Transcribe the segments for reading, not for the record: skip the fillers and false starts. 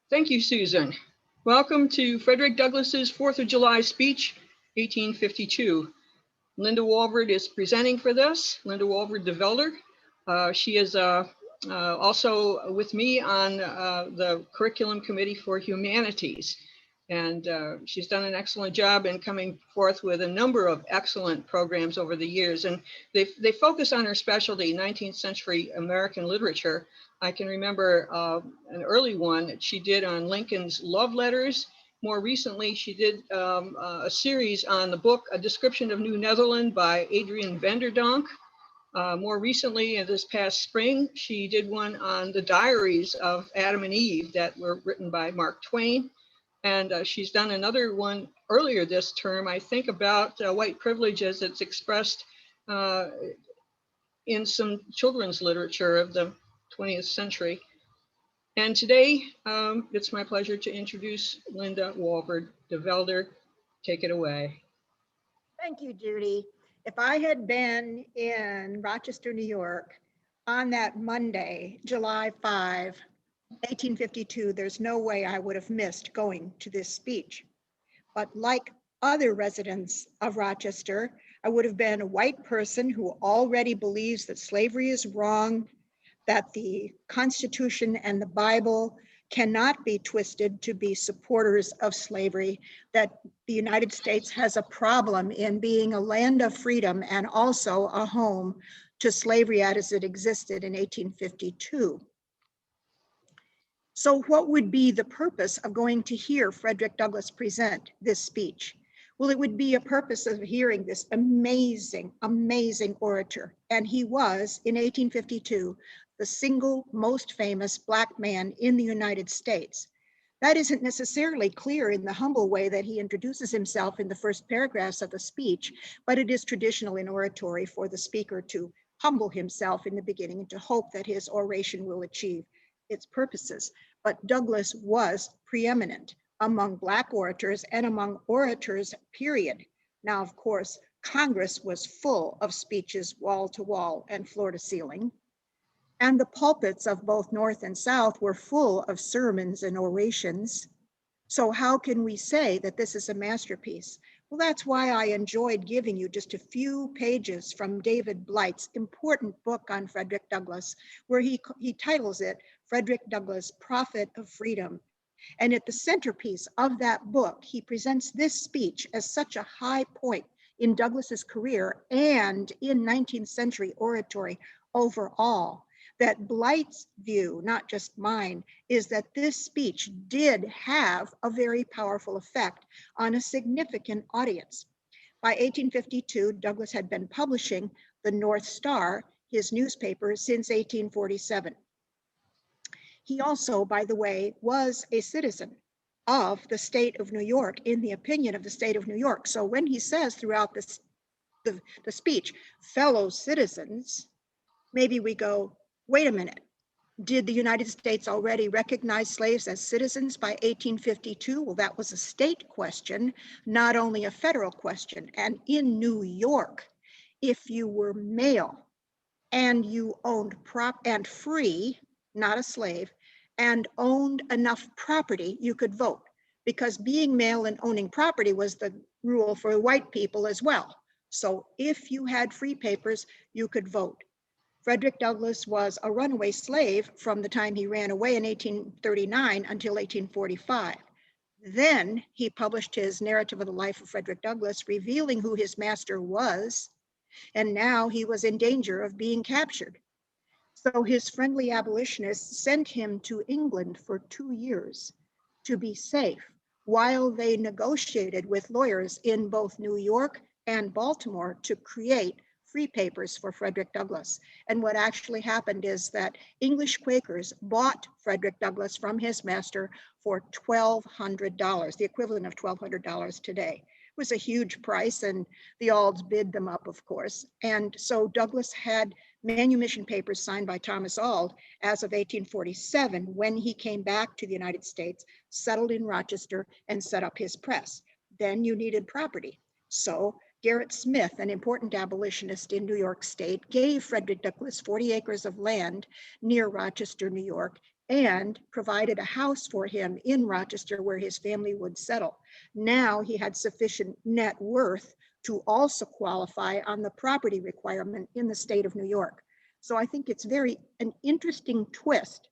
Thank you, Susan. Welcome to Frederick Douglass's 4th of July speech, 1852. Linda Walford is presenting for this, Linda Walford de Velder. She is also with me on the Curriculum Committee for Humanities. And she's done an excellent job in coming forth with a number of excellent programs over the years. And they focus on her specialty, 19th century American literature. I can remember an early one that she did on Lincoln's love letters. More recently, she did a series on the book, A Description of New Netherland by Adrian Vanderdonk. More recently, this past spring, she did one on the diaries of Adam and Eve that were written by Mark Twain. And she's done another one earlier this term, I think, about white privilege as it's expressed in some children's literature of the 20th century. And today, it's my pleasure to introduce Linda Walford de Velder. Take it away. Thank you, Judy. If I had been in Rochester, New York on that Monday, July 5, 1852, there's no way I would have missed going to this speech. But like other residents of Rochester, I would have been a white person who already believes that slavery is wrong, that the Constitution and the Bible cannot be twisted to be supporters of slavery, that the United States has a problem in being a land of freedom and also a home to slavery as it existed in 1852. So what would be the purpose of going to hear Frederick Douglass present this speech? Well, it would be a purpose of hearing this amazing, amazing orator. And he was, in 1852, the single most famous Black man in the United States. That isn't necessarily clear in the humble way that he introduces himself in the first paragraphs of the speech, but it is traditional in oratory for the speaker to humble himself in the beginning and to hope that his oration will achieve its purposes. But Douglass was preeminent among Black orators and among orators, period. Now, of course, Congress was full of speeches wall to wall and floor to ceiling. And the pulpits of both North and South were full of sermons and orations. So how can we say that this is a masterpiece? Well, that's why I enjoyed giving you just a few pages from David Blight's important book on Frederick Douglass, where he titles it Frederick Douglass, Prophet of Freedom. And at the centerpiece of that book, he presents this speech as such a high point in Douglass's career and in 19th century oratory overall, that Blight's view, not just mine, is that this speech did have a very powerful effect on a significant audience. By 1852, Douglass had been publishing the North Star, his newspaper, since 1847. He also, by the way, was a citizen of the state of New York, in the opinion of the state of New York. So when he says throughout the speech, fellow citizens, maybe we go, wait a minute, did the United States already recognize slaves as citizens by 1852? Well, that was a state question, not only a federal question. And in New York, if you were male and you owned and free, not a slave, and owned enough property, you could vote, because being male and owning property was the rule for white people as well. So if you had free papers, you could vote. Frederick Douglass was a runaway slave from the time he ran away in 1839 until 1845. Then he published his Narrative of the Life of Frederick Douglass, revealing who his master was, and now he was in danger of being captured. So his friendly abolitionists sent him to England for 2 years to be safe while they negotiated with lawyers in both New York and Baltimore to create free papers for Frederick Douglass. And what actually happened is that English Quakers bought Frederick Douglass from his master for $1,200, the equivalent of $1,200 today. It was a huge price, and the Alds bid them up, of course. And so Douglass had manumission papers signed by Thomas Auld as of 1847, when he came back to the United States, settled in Rochester, and set up his press. Then you needed property. So Gerrit Smith, an important abolitionist in New York State, gave Frederick Douglass 40 acres of land near Rochester, New York, and provided a house for him in Rochester where his family would settle. Now he had sufficient net worth to also qualify on the property requirement in the state of New York. So I think it's an interesting twist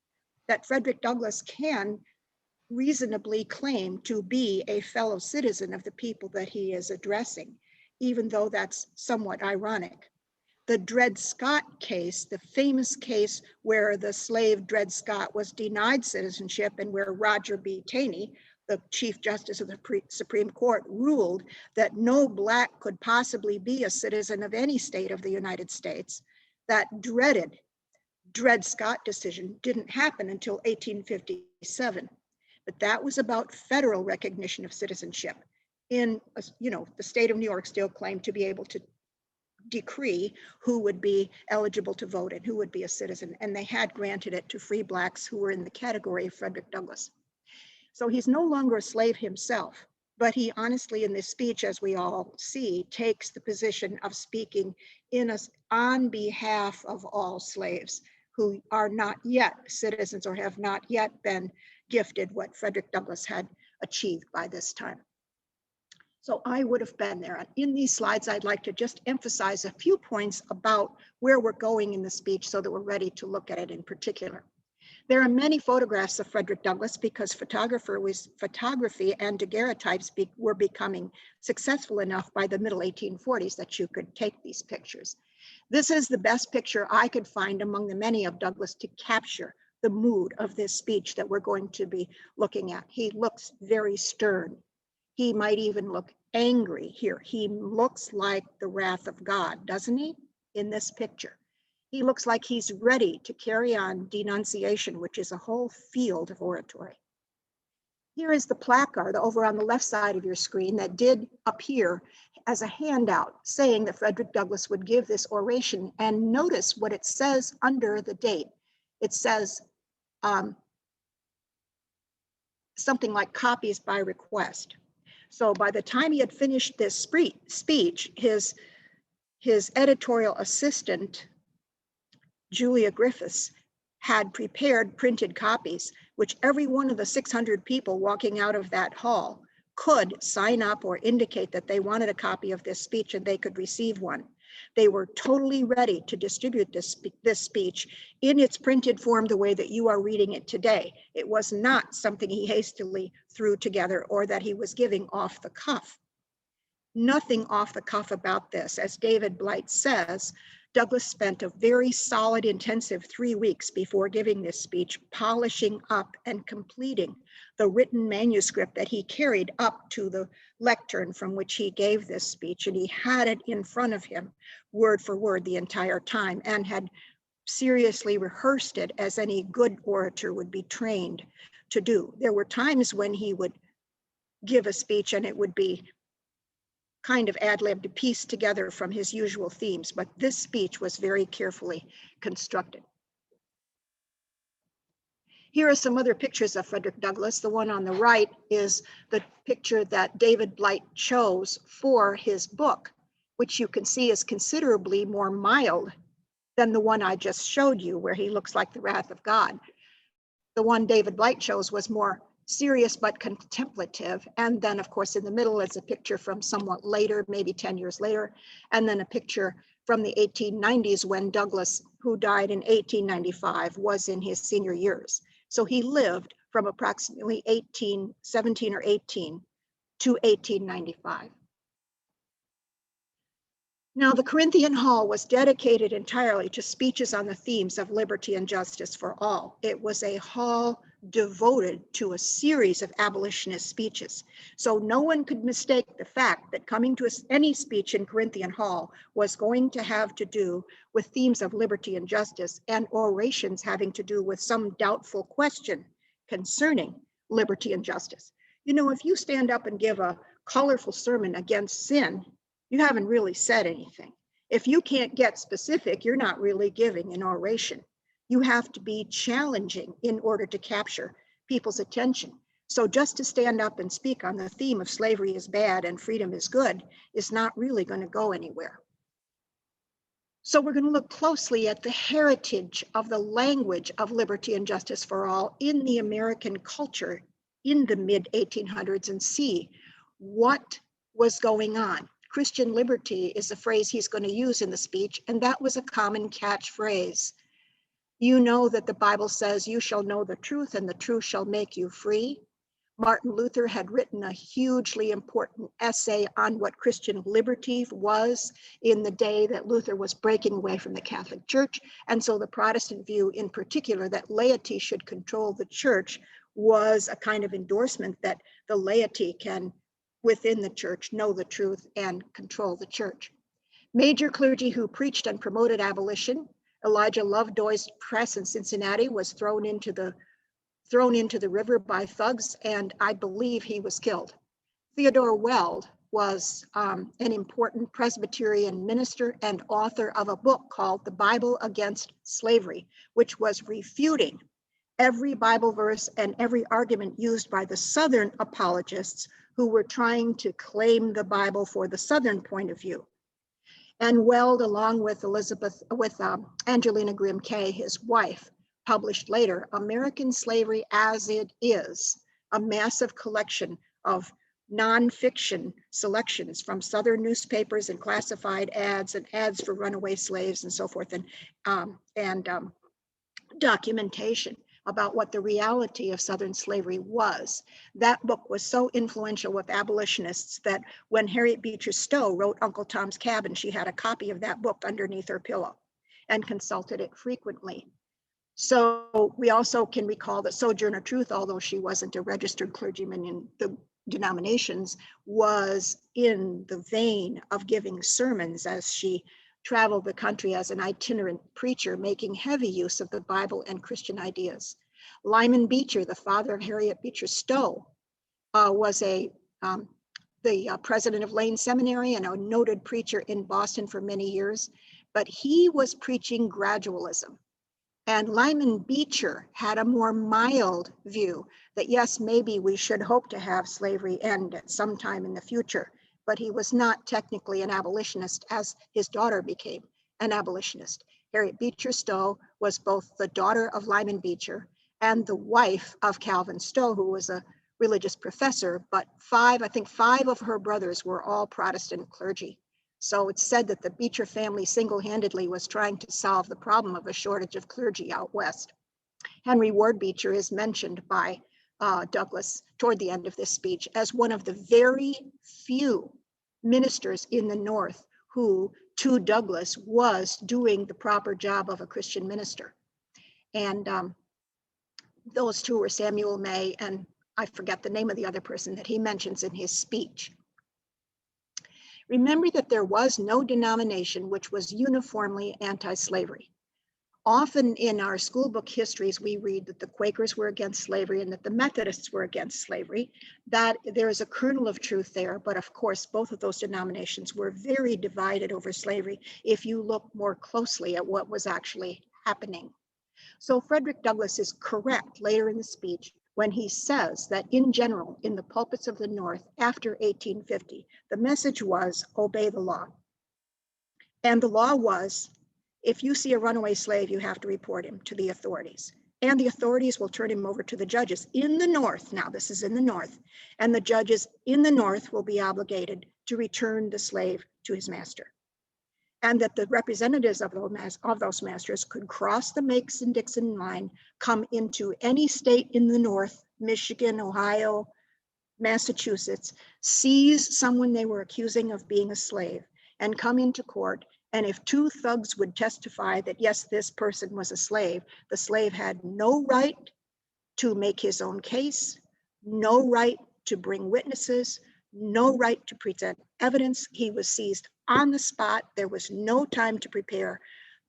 that Frederick Douglass can reasonably claim to be a fellow citizen of the people that he is addressing, even though that's somewhat ironic. The Dred Scott case, the famous case where the slave Dred Scott was denied citizenship and where Roger B. Taney, the Chief Justice of the Supreme Court, ruled that no Black could possibly be a citizen of any state of the United States. That dreaded Dred Scott decision didn't happen until 1857. But that was about federal recognition of citizenship. The state of New York still claimed to be able to decree who would be eligible to vote and who would be a citizen. And they had granted it to free Blacks who were in the category of Frederick Douglass. So he's no longer a slave himself, but he honestly, in this speech, as we all see, takes the position of speaking on behalf of all slaves who are not yet citizens or have not yet been gifted what Frederick Douglass had achieved by this time. So I would have been there. And in these slides, I'd like to just emphasize a few points about where we're going in the speech so that we're ready to look at it in particular. There are many photographs of Frederick Douglass because photography and daguerreotypes were becoming successful enough by the middle 1840s that you could take these pictures. This is the best picture I could find among the many of Douglass to capture the mood of this speech that we're going to be looking at. He looks very stern. He might even look angry here. He looks like the wrath of God, doesn't he, in this picture? He looks like he's ready to carry on denunciation, which is a whole field of oratory. Here is the placard over on the left side of your screen that did appear as a handout saying that Frederick Douglass would give this oration. And notice what it says under the date. It says something like copies by request. So by the time he had finished this speech, his editorial assistant, Julia Griffiths, had prepared printed copies, which every one of the 600 people walking out of that hall could sign up or indicate that they wanted a copy of this speech and they could receive one. They were totally ready to distribute this speech in its printed form the way that you are reading it today. It was not something he hastily threw together or that he was giving off the cuff. Nothing off the cuff about this. As David Blight says, Douglass spent a very solid, intensive 3 weeks before giving this speech, polishing up and completing the written manuscript that he carried up to the lectern from which he gave this speech. And he had it in front of him, word for word, the entire time, and had seriously rehearsed it as any good orator would be trained to do. There were times when he would give a speech and it would be kind of ad-libbed, pieced together from his usual themes, but this speech was very carefully constructed. Here are some other pictures of Frederick Douglass. The one on the right is the picture that David Blight chose for his book, which you can see is considerably more mild than the one I just showed you, where he looks like the wrath of God. The one David Blight chose was more serious but contemplative. And then, of course, in the middle is a picture from somewhat later, maybe 10 years later, and then a picture from the 1890s when Douglass, who died in 1895, was in his senior years. So he lived from approximately 1817 or 18 to 1895. Now, the Corinthian Hall was dedicated entirely to speeches on the themes of liberty and justice for all. It was a hall devoted to a series of abolitionist speeches. So no one could mistake the fact that coming to any speech in Corinthian Hall was going to have to do with themes of liberty and justice and orations having to do with some doubtful question concerning liberty and justice. You know, if you stand up and give a colorful sermon against sin, you haven't really said anything. If you can't get specific, you're not really giving an oration. You have to be challenging in order to capture people's attention. So just to stand up and speak on the theme of slavery is bad and freedom is good is not really going to go anywhere. So we're going to look closely at the heritage of the language of liberty and justice for all in the American culture in the mid 1800s and see what was going on. Christian liberty is a phrase he's going to use in the speech, and that was a common catchphrase. You know that the Bible says, you shall know the truth and the truth shall make you free. Martin Luther had written a hugely important essay on what Christian liberty was in the day that Luther was breaking away from the Catholic Church. And so the Protestant view in particular that laity should control the church was a kind of endorsement that the laity can, within the church, know the truth and control the church. Major clergy who preached and promoted abolition. Elijah Lovejoy's press in Cincinnati was thrown into the river by thugs, and I believe he was killed. Theodore Weld was an important Presbyterian minister and author of a book called The Bible Against Slavery, which was refuting every Bible verse and every argument used by the Southern apologists who were trying to claim the Bible for the Southern point of view. And Weld, along with Angelina Grimm Kay, his wife, published later American Slavery as It Is, a massive collection of nonfiction selections from Southern newspapers and classified ads and ads for runaway slaves and so forth, and documentation about what the reality of Southern slavery was. That book was so influential with abolitionists that when Harriet Beecher Stowe wrote Uncle Tom's Cabin, she had a copy of that book underneath her pillow and consulted it frequently. So we also can recall that Sojourner Truth, although she wasn't a registered clergyman in the denominations, was in the vein of giving sermons as she traveled the country as an itinerant preacher, making heavy use of the Bible and Christian ideas. Lyman Beecher, the father of Harriet Beecher Stowe, was the president of Lane Seminary and a noted preacher in Boston for many years, but he was preaching gradualism. And Lyman Beecher had a more mild view that, yes, maybe we should hope to have slavery end at some time in the future, but he was not technically an abolitionist as his daughter became an abolitionist. Harriet Beecher Stowe was both the daughter of Lyman Beecher and the wife of Calvin Stowe, who was a religious professor, but I think five of her brothers were all Protestant clergy. So it's said that the Beecher family single-handedly was trying to solve the problem of a shortage of clergy out west. Henry Ward Beecher is mentioned by Douglas toward the end of this speech as one of the very few ministers in the North who, to Douglas, was doing the proper job of a Christian minister. And those two were Samuel May, and I forget the name of the other person that he mentions in his speech. Remember that there was no denomination which was uniformly anti-slavery. Often in our school book histories, we read that the Quakers were against slavery and that the Methodists were against slavery. That there is a kernel of truth there, but of course, both of those denominations were very divided over slavery if you look more closely at what was actually happening. So Frederick Douglass is correct later in the speech when he says that in general, in the pulpits of the North after 1850, the message was obey the law. And the law was, if you see a runaway slave, you have to report him to the authorities. And the authorities will turn him over to the judges in the North. Now, this is in the North. And the judges in the North will be obligated to return the slave to his master. And that the representatives of those masters could cross the Mason-Dixon line, come into any state in the North, Michigan, Ohio, Massachusetts, seize someone they were accusing of being a slave, and come into court. And if two thugs would testify that, yes, this person was a slave, the slave had no right to make his own case, no right to bring witnesses, no right to present evidence. He was seized on the spot. There was no time to prepare.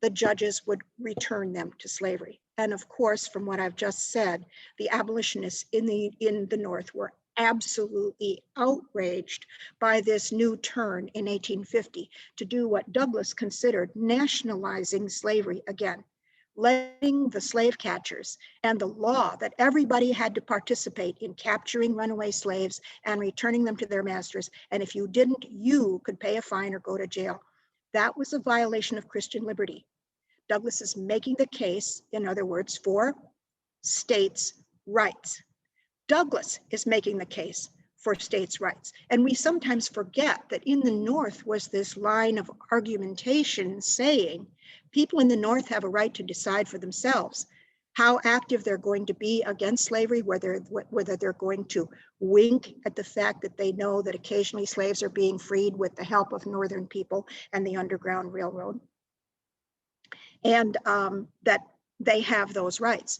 The judges would return them to slavery. And of course, from what I've just said, the abolitionists in the North were absolutely outraged by this new turn in 1850 to do what Douglas considered nationalizing slavery again, letting the slave catchers and the law that everybody had to participate in capturing runaway slaves and returning them to their masters. And if you didn't, you could pay a fine or go to jail. That was a violation of Christian liberty. Douglas is making the case, in other words, for states' rights. Douglas is making the case for states' rights. And we sometimes forget that in the North was this line of argumentation saying people in the North have a right to decide for themselves how active they're going to be against slavery, whether they're going to wink at the fact that they know that occasionally slaves are being freed with the help of Northern people and the Underground Railroad, and that they have those rights.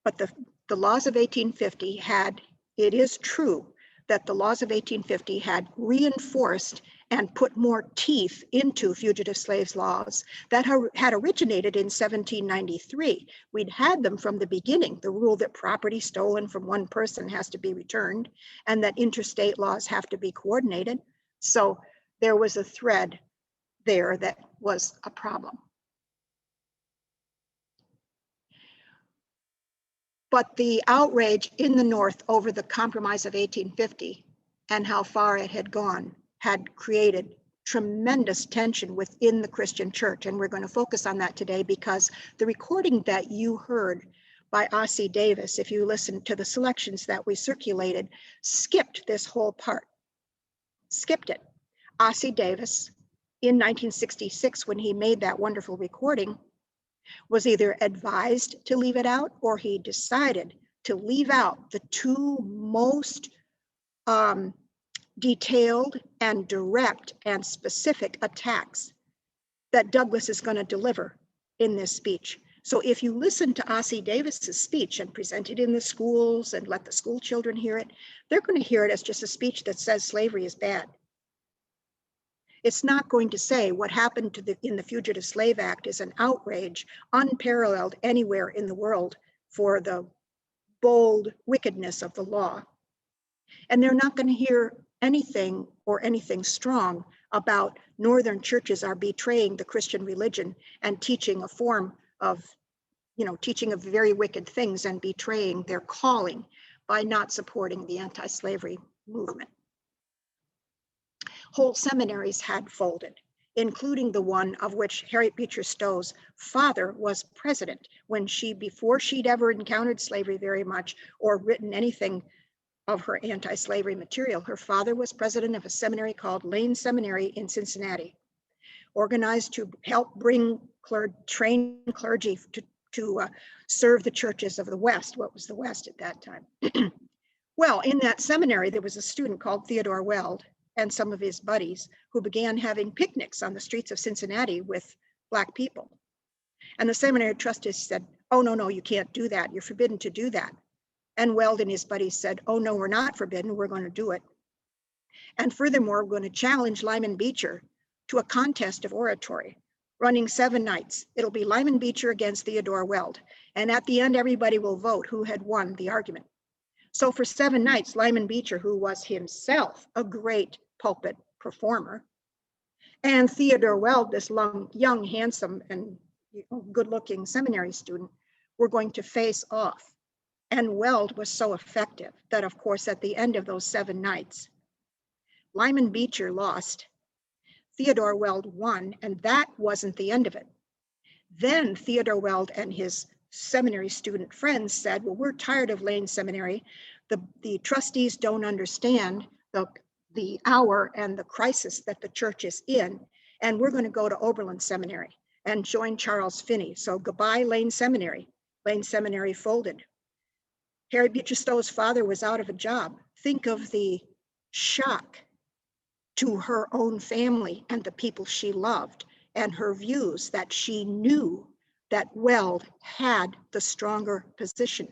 But the laws of 1850 had, it is true that the laws of 1850 had reinforced and put more teeth into fugitive slaves laws that had originated in 1793. We'd had them from the beginning, the rule that property stolen from one person has to be returned and that interstate laws have to be coordinated. So there was a thread there that was a problem. But the outrage in the North over the Compromise of 1850 and how far it had gone had created tremendous tension within the Christian church. And we're going to focus on that today because the recording that you heard by Ossie Davis, if you listen to the selections that we circulated, skipped this whole part, skipped it. Ossie Davis, in 1966, when he made that wonderful recording, was either advised to leave it out or he decided to leave out the two most detailed and direct and specific attacks that Douglas is going to deliver in this speech. So if you listen to Ossie Davis's speech and present it in the schools and let the school children hear it, they're going to hear it as just a speech that says slavery is bad. It's not going to say what happened in the Fugitive Slave Act is an outrage unparalleled anywhere in the world for the bold wickedness of the law. And they're not going to hear anything or anything strong about Northern churches are betraying the Christian religion and teaching a form of, teaching of very wicked things and betraying their calling by not supporting the anti-slavery movement. Whole seminaries had folded, including the one of which Harriet Beecher Stowe's father was president before she'd ever encountered slavery very much or written anything of her anti-slavery material. Her father was president of a seminary called Lane Seminary in Cincinnati, organized to help bring trained clergy to serve the churches of the West, what was the West at that time. Well, in that seminary, there was a student called Theodore Weld and some of his buddies who began having picnics on the streets of Cincinnati with Black people. And the seminary trustees said, oh, no, you can't do that. You're forbidden to do that. And Weld and his buddies said, oh, no, we're not forbidden. We're going to do it. And furthermore, we're going to challenge Lyman Beecher to a contest of oratory running 7 nights. It'll be Lyman Beecher against Theodore Weld. And at the end, everybody will vote who had won the argument. So for 7 nights, Lyman Beecher, who was himself a great pulpit performer, and Theodore Weld, this young, handsome, and good-looking seminary student, were going to face off. And Weld was so effective that, of course, at the end of those 7 nights, Lyman Beecher lost, Theodore Weld won, and that wasn't the end of it. Then Theodore Weld and his seminary student friends said, well, we're tired of Lane Seminary. The trustees don't understand the hour and the crisis that the church is in, and we're going to go to Oberlin Seminary and join Charles Finney. So goodbye, Lane Seminary. Lane Seminary folded. Harriet Beecher Stowe's father was out of a job. Think of the shock to her own family and the people she loved, and her views that she knew that Weld had the stronger position.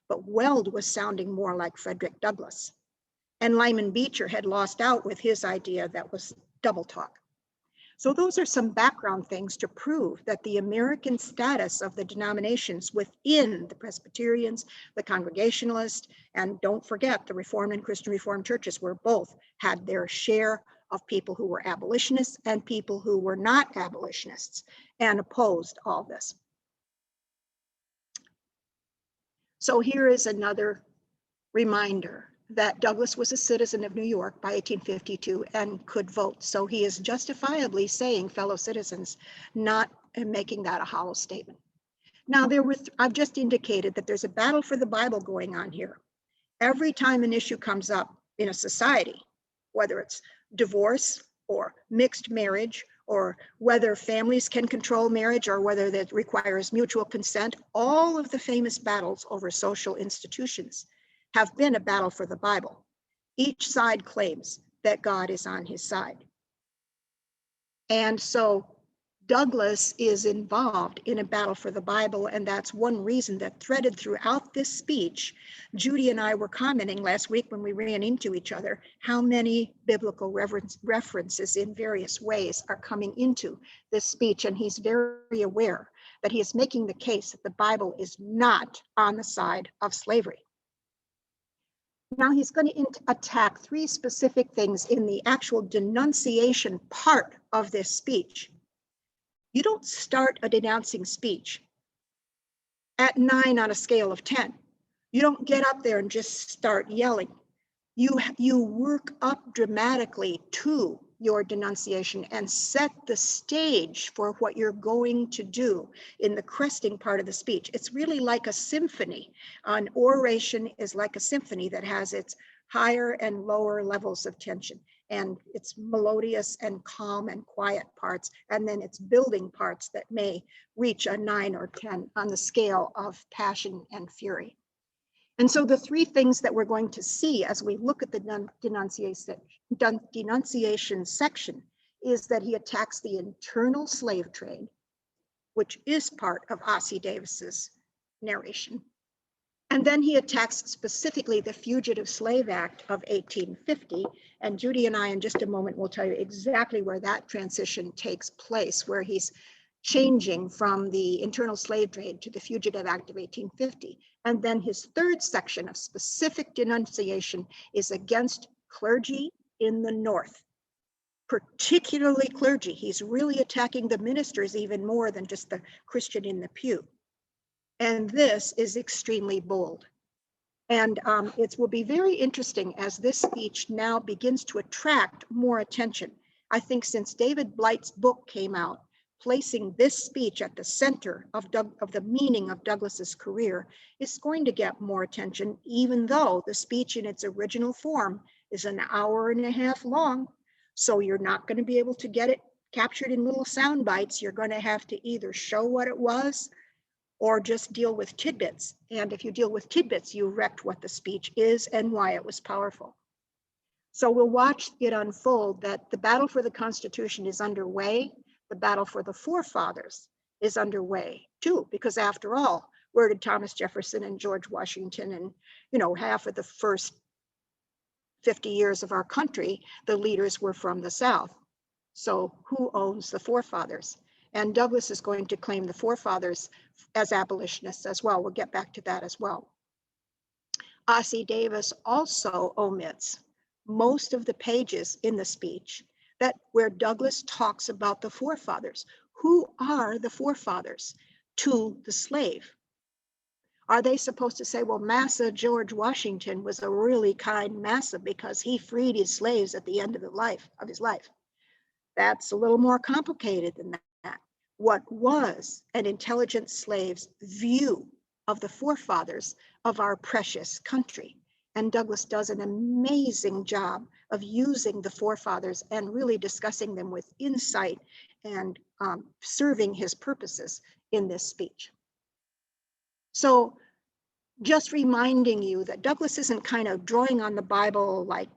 But Weld was sounding more like Frederick Douglass. And Lyman Beecher had lost out with his idea that was double talk. So those are some background things to prove that the American status of the denominations within the Presbyterians, the Congregationalists, and don't forget the Reformed and Christian Reformed churches were both had their share of people who were abolitionists and people who were not abolitionists and opposed all this. So here is another reminder that Douglas was a citizen of New York by 1852 and could vote. So he is justifiably saying fellow citizens, not making that a hollow statement. Now, I've just indicated that there's a battle for the Bible going on here. Every time an issue comes up in a society, whether it's divorce or mixed marriage, or whether families can control marriage, or whether that requires mutual consent, all of the famous battles over social institutions have been a battle for the Bible. Each side claims that God is on his side. And so Douglas is involved in a battle for the Bible, and that's one reason that threaded throughout this speech. Judy and I were commenting last week when we ran into each other, how many biblical references in various ways are coming into this speech, and he's very aware that he is making the case that the Bible is not on the side of slavery. Now he's going to attack three specific things in the actual denunciation part of this speech. You don't start a denouncing speech at 9 on a scale of 10. You don't get up there and just start yelling. You work up dramatically to your denunciation and set the stage for what you're going to do in the cresting part of the speech. It's really like a symphony. An oration is like a symphony that has its higher and lower levels of tension, and it's melodious and calm and quiet parts, and then it's building parts that may reach a 9 or 10 on the scale of passion and fury. And so the three things that we're going to see as we look at the denunciation section is that he attacks the internal slave trade, which is part of Ossie Davis's narration. And then he attacks specifically the Fugitive Slave Act of 1850. And Judy and I, in just a moment, will tell you exactly where that transition takes place, where he's changing from the internal slave trade to the Fugitive Act of 1850. And then his third section of specific denunciation is against clergy in the North, particularly clergy. He's really attacking the ministers even more than just the Christian in the pew. And this is extremely bold. And it will be very interesting as this speech now begins to attract more attention. I think since David Blight's book came out, placing this speech at the center of the meaning of Douglas's career is going to get more attention, even though the speech in its original form is an hour and a half long. So you're not going to be able to get it captured in little sound bites. You're going to have to either show what it was or just deal with tidbits. And if you deal with tidbits, you wrecked what the speech is and why it was powerful. So we'll watch it unfold that the battle for the Constitution is underway. The battle for the forefathers is underway too, because after all, where did Thomas Jefferson and George Washington and half of the first 50 years of our country, the leaders were from the South. So who owns the forefathers? And Douglas is going to claim the forefathers as abolitionists as well. We'll get back to that as well. Ossie Davis also omits most of the pages in the speech where Douglas talks about the forefathers. Who are the forefathers to the slave? Are they supposed to say, well, Massa George Washington was a really kind Massa because he freed his slaves at the end of his life? That's a little more complicated than that. What was an intelligent slave's view of the forefathers of our precious country? And Douglas does an amazing job of using the forefathers and really discussing them with insight and serving his purposes in this speech. So just reminding you that Douglas isn't kind of drawing on the Bible like,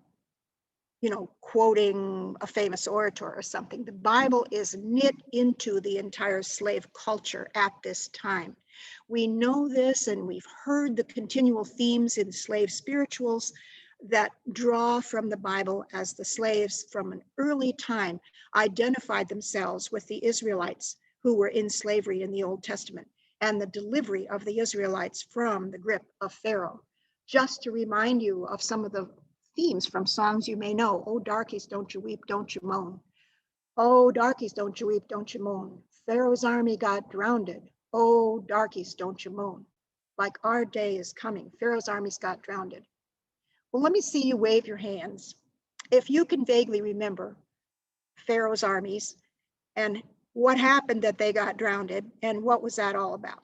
quoting a famous orator or something. The Bible is knit into the entire slave culture at this time. We know this, and we've heard the continual themes in slave spirituals that draw from the Bible as the slaves from an early time identified themselves with the Israelites who were in slavery in the Old Testament and the delivery of the Israelites from the grip of Pharaoh. Just to remind you of some of the themes from songs you may know. Oh, darkies, don't you weep, don't you moan. Oh, darkies, don't you weep, don't you moan. Pharaoh's army got drowned. Oh, darkies, don't you moan. Like our day is coming. Pharaoh's armies got drowned. Well, let me see you wave your hands. If you can vaguely remember Pharaoh's armies and what happened that they got drowned and what was that all about?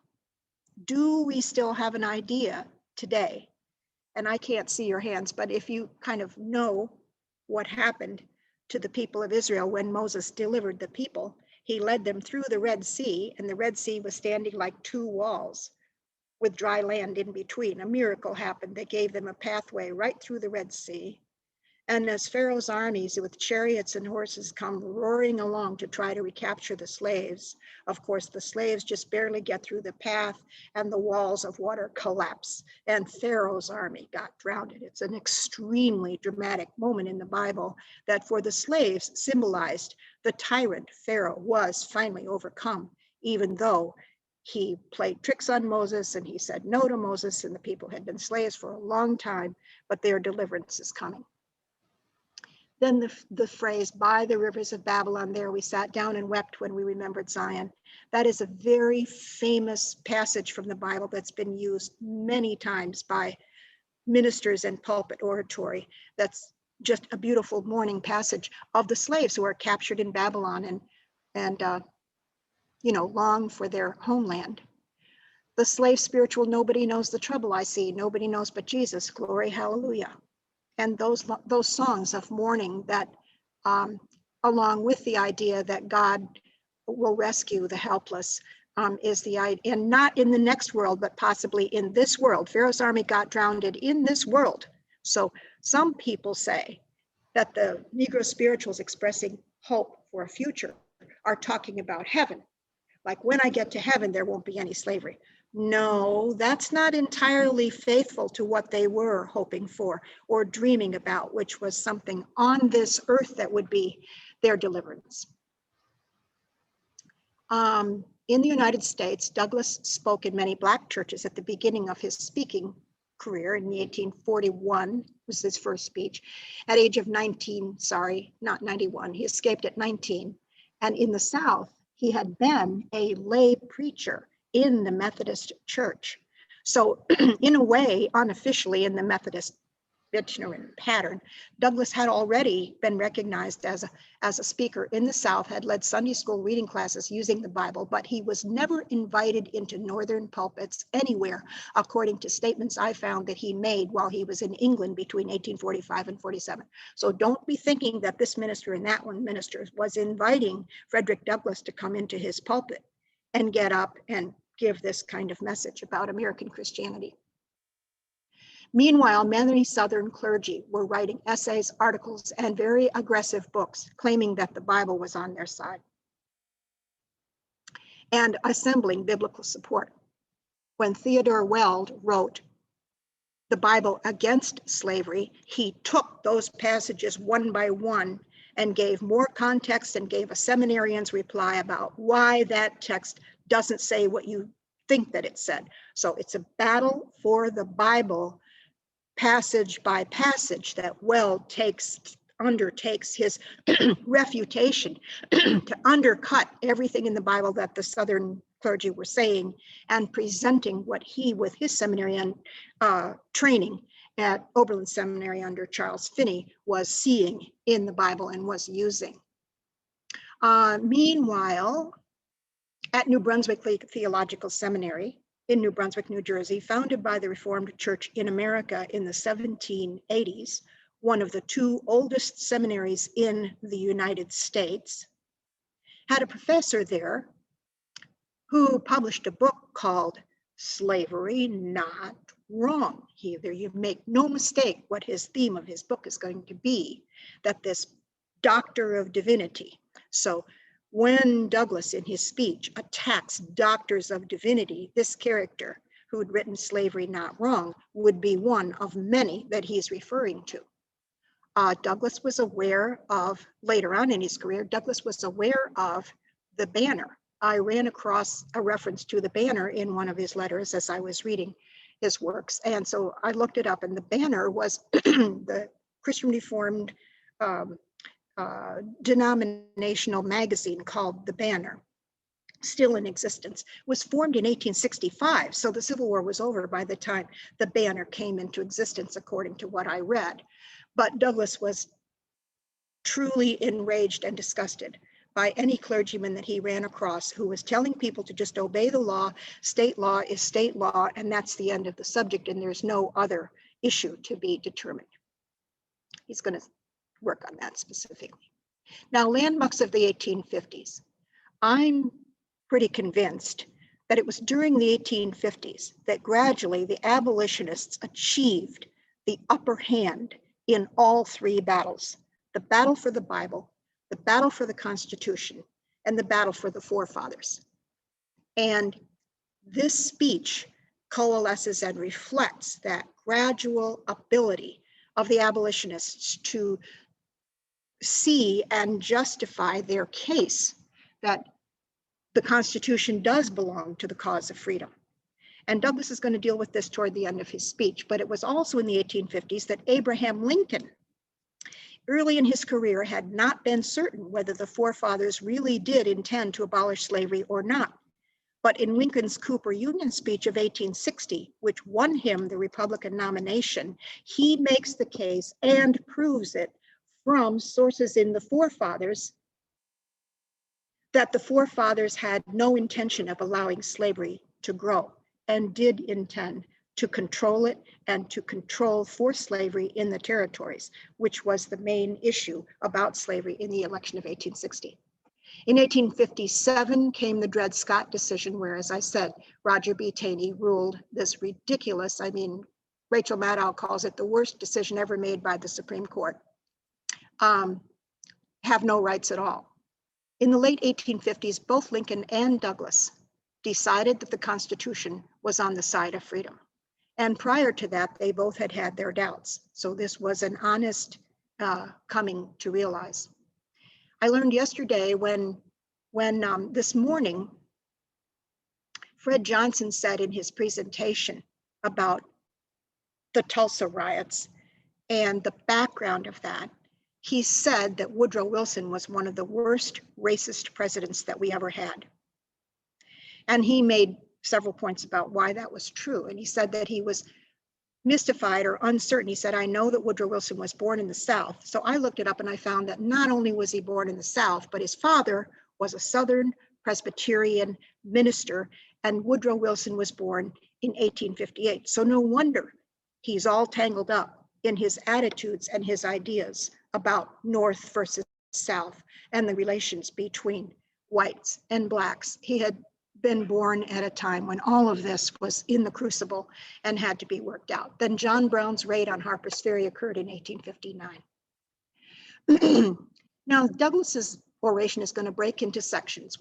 Do we still have an idea today? And I can't see your hands, but if you kind of know what happened to the people of Israel when Moses delivered the people, he led them through the Red Sea, and the Red Sea was standing like two walls with dry land in between. A miracle happened that gave them a pathway right through the Red Sea. And as Pharaoh's armies with chariots and horses come roaring along to try to recapture the slaves, of course, the slaves just barely get through the path and the walls of water collapse and Pharaoh's army got drowned. It's an extremely dramatic moment in the Bible that for the slaves symbolized the tyrant Pharaoh was finally overcome, even though he played tricks on Moses and he said no to Moses, and the people had been slaves for a long time, but their deliverance is coming. Then the phrase, by the rivers of Babylon, there we sat down and wept when we remembered Zion. That is a very famous passage from the Bible that's been used many times by ministers and pulpit oratory. That's just a beautiful morning passage of the slaves who are captured in Babylon and long for their homeland. The slave spiritual, nobody knows the trouble I see, nobody knows but Jesus, glory, hallelujah. And those songs of mourning that, along with the idea that God will rescue the helpless, is the idea, and not in the next world, but possibly in this world. Pharaoh's army got drowned in this world. So some people say that the Negro spirituals expressing hope for a future are talking about heaven. Like, when I get to heaven, there won't be any slavery. No, that's not entirely faithful to what they were hoping for or dreaming about, which was something on this earth that would be their deliverance. In the United States, Douglass spoke in many Black churches at the beginning of his speaking career in 1841 was his first speech. At age of 19, sorry, not 91, he escaped at 19. And in the South, he had been a lay preacher in the Methodist Church. So in a way, unofficially in the Methodist itinerant pattern, Douglass had already been recognized as a speaker in the South, had led Sunday school reading classes using the Bible, but he was never invited into Northern pulpits anywhere, according to statements I found that he made while he was in England between 1845 and 47. So don't be thinking that this minister and that one minister was inviting Frederick Douglass to come into his pulpit and get up and give this kind of message about American Christianity. Meanwhile, many Southern clergy were writing essays, articles, and very aggressive books, claiming that the Bible was on their side and assembling biblical support. When Theodore Weld wrote the Bible against slavery, he took those passages one by one and gave more context and gave a seminarian's reply about why that text doesn't say what you think that it said. So it's a battle for the Bible, passage by passage, that Weld undertakes his refutation to undercut everything in the Bible that the Southern clergy were saying and presenting what he, with his seminarian training at Oberlin Seminary under Charles Finney, was seeing in the Bible and was using. Meanwhile, at New Brunswick Theological Seminary in New Brunswick, New Jersey, founded by the Reformed Church in America in the 1780s, one of the two oldest seminaries in the United States, had a professor there who published a book called Slavery Not Wrong. You make no mistake what his theme of his book is going to be, that this doctor of divinity. So when Douglass in his speech attacks doctors of divinity, this character who had written Slavery Not Wrong would be one of many that he's referring to. Douglass was aware of, later on in his career, Douglass was aware of the banner. I ran across a reference to the banner in one of his letters as I was reading his works. And so I looked it up, and the banner was the Christian Reformed denominational magazine called The Banner. still in existence, was formed in 1865. So the Civil War was over by the time the banner came into existence, according to what I read. But Douglass was truly enraged and disgusted by any clergyman that he ran across who was telling people to just obey the law. State law is state law, and that's the end of the subject, and there's no other issue to be determined. He's going to work on that specifically. Now, landmarks of the 1850s. I'm pretty convinced that it was during the 1850s that gradually the abolitionists achieved the upper hand in all three battles: the battle for the Bible, the battle for the Constitution, and the battle for the forefathers. And this speech coalesces and reflects that gradual ability of the abolitionists to see and justify their case that the Constitution does belong to the cause of freedom. And Douglass is going to deal with this toward the end of his speech, but it was also in the 1850s that Abraham Lincoln, early in his career, had not been certain whether the forefathers really did intend to abolish slavery or not. But in Lincoln's Cooper Union speech of 1860, which won him the Republican nomination, he makes the case and proves it from sources in the forefathers that the forefathers had no intention of allowing slavery to grow and did intend to control it and to control forced slavery in the territories, which was the main issue about slavery in the election of 1860. In 1857 came the Dred Scott decision, where, as I said, Roger B. Taney ruled this ridiculous, Rachel Maddow calls it the worst decision ever made by the Supreme Court, have no rights at all. In the late 1850s, both Lincoln and Douglass decided that the Constitution was on the side of freedom. And prior to that, they both had had their doubts. So this was an honest coming to realize. I learned yesterday when this morning, Fred Johnson said in his presentation about the Tulsa riots and the background of that, he said that Woodrow Wilson was one of the worst racist presidents that we ever had. And he made several points about why that was true. And he said that he was mystified or uncertain. He said, I know that Woodrow Wilson was born in the South. So I looked it up and I found that not only was he born in the South, but his father was a Southern Presbyterian minister, and Woodrow Wilson was born in 1858. So no wonder he's all tangled up in his attitudes and his ideas about North versus South and the relations between whites and blacks. He had been born at a time when all of this was in the crucible and had to be worked out. Then John Brown's raid on Harper's Ferry occurred in 1859. Now, Douglass's oration is going to break into sections.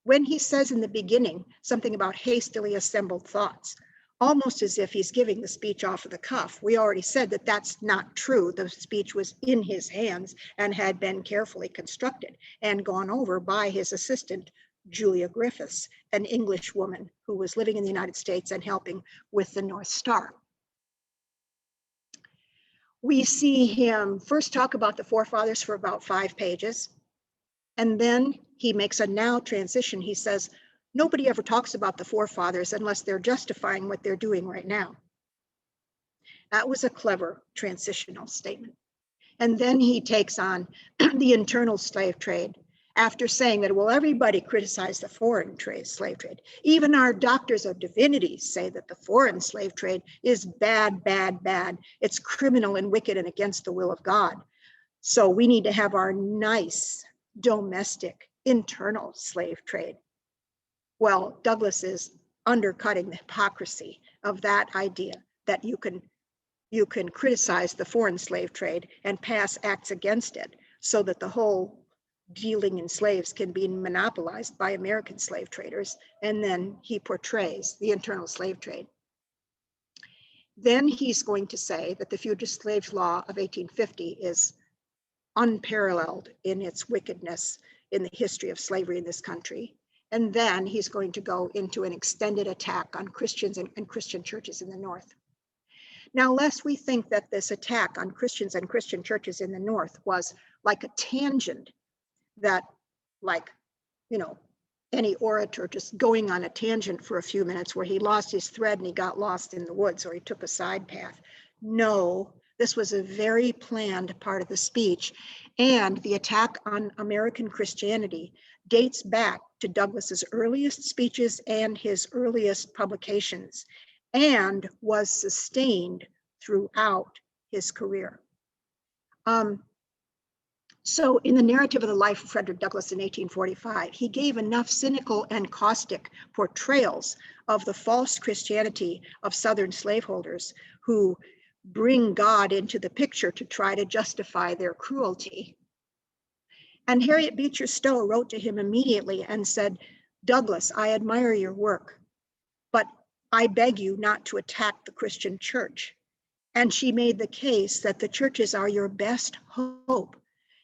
When he says in the beginning something about hastily assembled thoughts, almost as if he's giving the speech off of the cuff. We already said that that's not true. The speech was in his hands and had been carefully constructed and gone over by his assistant, Julia Griffiths, an English woman who was living in the United States and helping with the North Star. We see him first talk about the forefathers for about 5 pages, and then he makes a now transition. He says, nobody ever talks about the forefathers unless they're justifying what they're doing right now. That was a clever transitional statement. And then he takes on the internal slave trade after saying that, well, everybody criticized the foreign slave trade. Even our doctors of divinity say that the foreign slave trade is bad, bad, bad. It's criminal and wicked and against the will of God. So we need to have our nice domestic internal slave trade. Well, Douglass is undercutting the hypocrisy of that idea that you can criticize the foreign slave trade and pass acts against it so that the whole dealing in slaves can be monopolized by American slave traders. And then he portrays the internal slave trade. Then he's going to say that the Fugitive Slave Law of 1850 is unparalleled in its wickedness in the history of slavery in this country. And then he's going to go into an extended attack on Christians and Christian churches in the North. Now, lest we think that this attack on Christians and Christian churches in the North was like a tangent that, any orator just going on a tangent for a few minutes where he lost his thread and he got lost in the woods or he took a side path. No, this was a very planned part of the speech. And the attack on American Christianity dates back to Douglas's earliest speeches and his earliest publications, and was sustained throughout his career. So in the narrative of the life of Frederick Douglass in 1845, he gave enough cynical and caustic portrayals of the false Christianity of Southern slaveholders who bring God into the picture to try to justify their cruelty. And Harriet Beecher Stowe wrote to him immediately and said, "Douglass, I admire your work, but I beg you not to attack the Christian church." And she made the case that the churches are your best hope.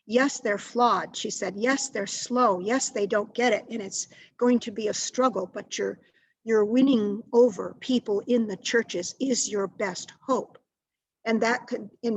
Yes, they're flawed, she said. Yes, they're slow. Yes, they don't get it. And it's going to be a struggle, but you're winning over people in the churches is your best hope. And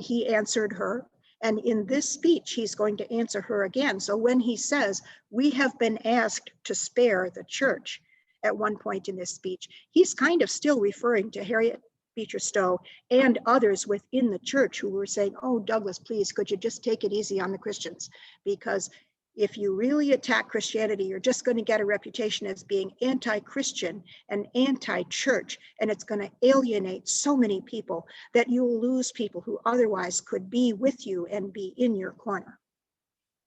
he answered her. And in this speech, he's going to answer her again. So when he says, we have been asked to spare the church at one point in this speech, he's kind of still referring to Harriet Beecher Stowe and others within the church who were saying, oh, Douglass, please, could you just take it easy on the Christians? Because if you really attack Christianity, you're just going to get a reputation as being anti-Christian and anti-church, and it's going to alienate so many people that you'll lose people who otherwise could be with you and be in your corner.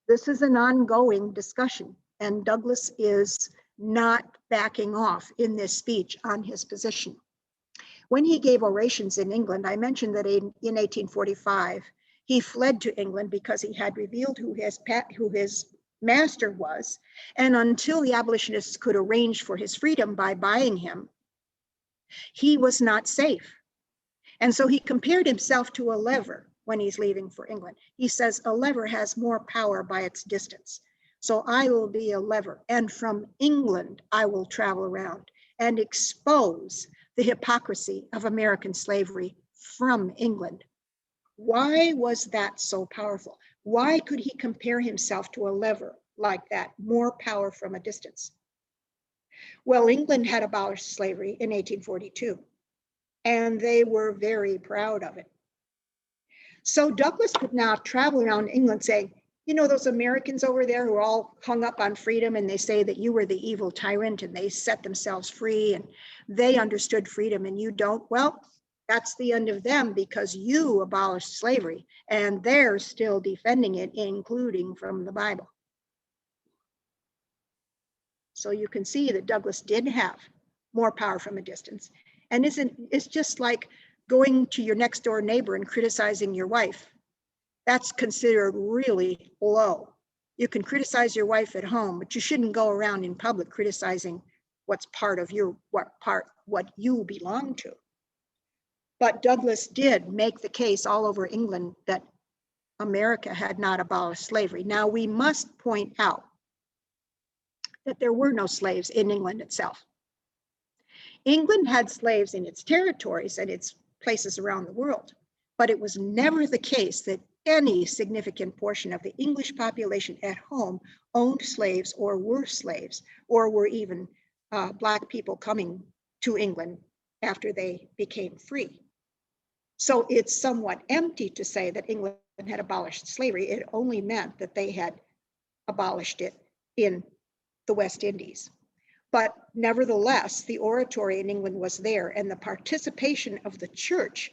This is an ongoing discussion, and Douglass is not backing off in this speech on his position. When he gave orations in England, I mentioned that in 1845, he fled to England because he had revealed who his master was. And until the abolitionists could arrange for his freedom by buying him, he was not safe. And so he compared himself to a lever when he's leaving for England. He says, a lever has more power by its distance. So I will be a lever, and from England, I will travel around and expose the hypocrisy of American slavery from England. Why was that so powerful? Why could he compare himself to a lever like that, more power from a distance? Well, England had abolished slavery in 1842, and they were very proud of it. So Douglass could now travel around England saying, you know, those Americans over there who are all hung up on freedom, and they say that you were the evil tyrant and they set themselves free and they understood freedom and you don't. Well, that's the end of them because you abolished slavery and they're still defending it, including from the Bible. So you can see that Douglass did have more power from a distance. And it's just like going to your next door neighbor and criticizing your wife. That's considered really low. You can criticize your wife at home, but you shouldn't go around in public criticizing what's part of what you belong to. But Douglass did make the case all over England that America had not abolished slavery. Now we must point out that there were no slaves in England itself. England had slaves in its territories and its places around the world, but it was never the case that any significant portion of the English population at home owned slaves or were even Black people coming to England after they became free. So it's somewhat empty to say that England had abolished slavery. It only meant that they had abolished it in the West Indies. But nevertheless, the oratory in England was there, and the participation of the church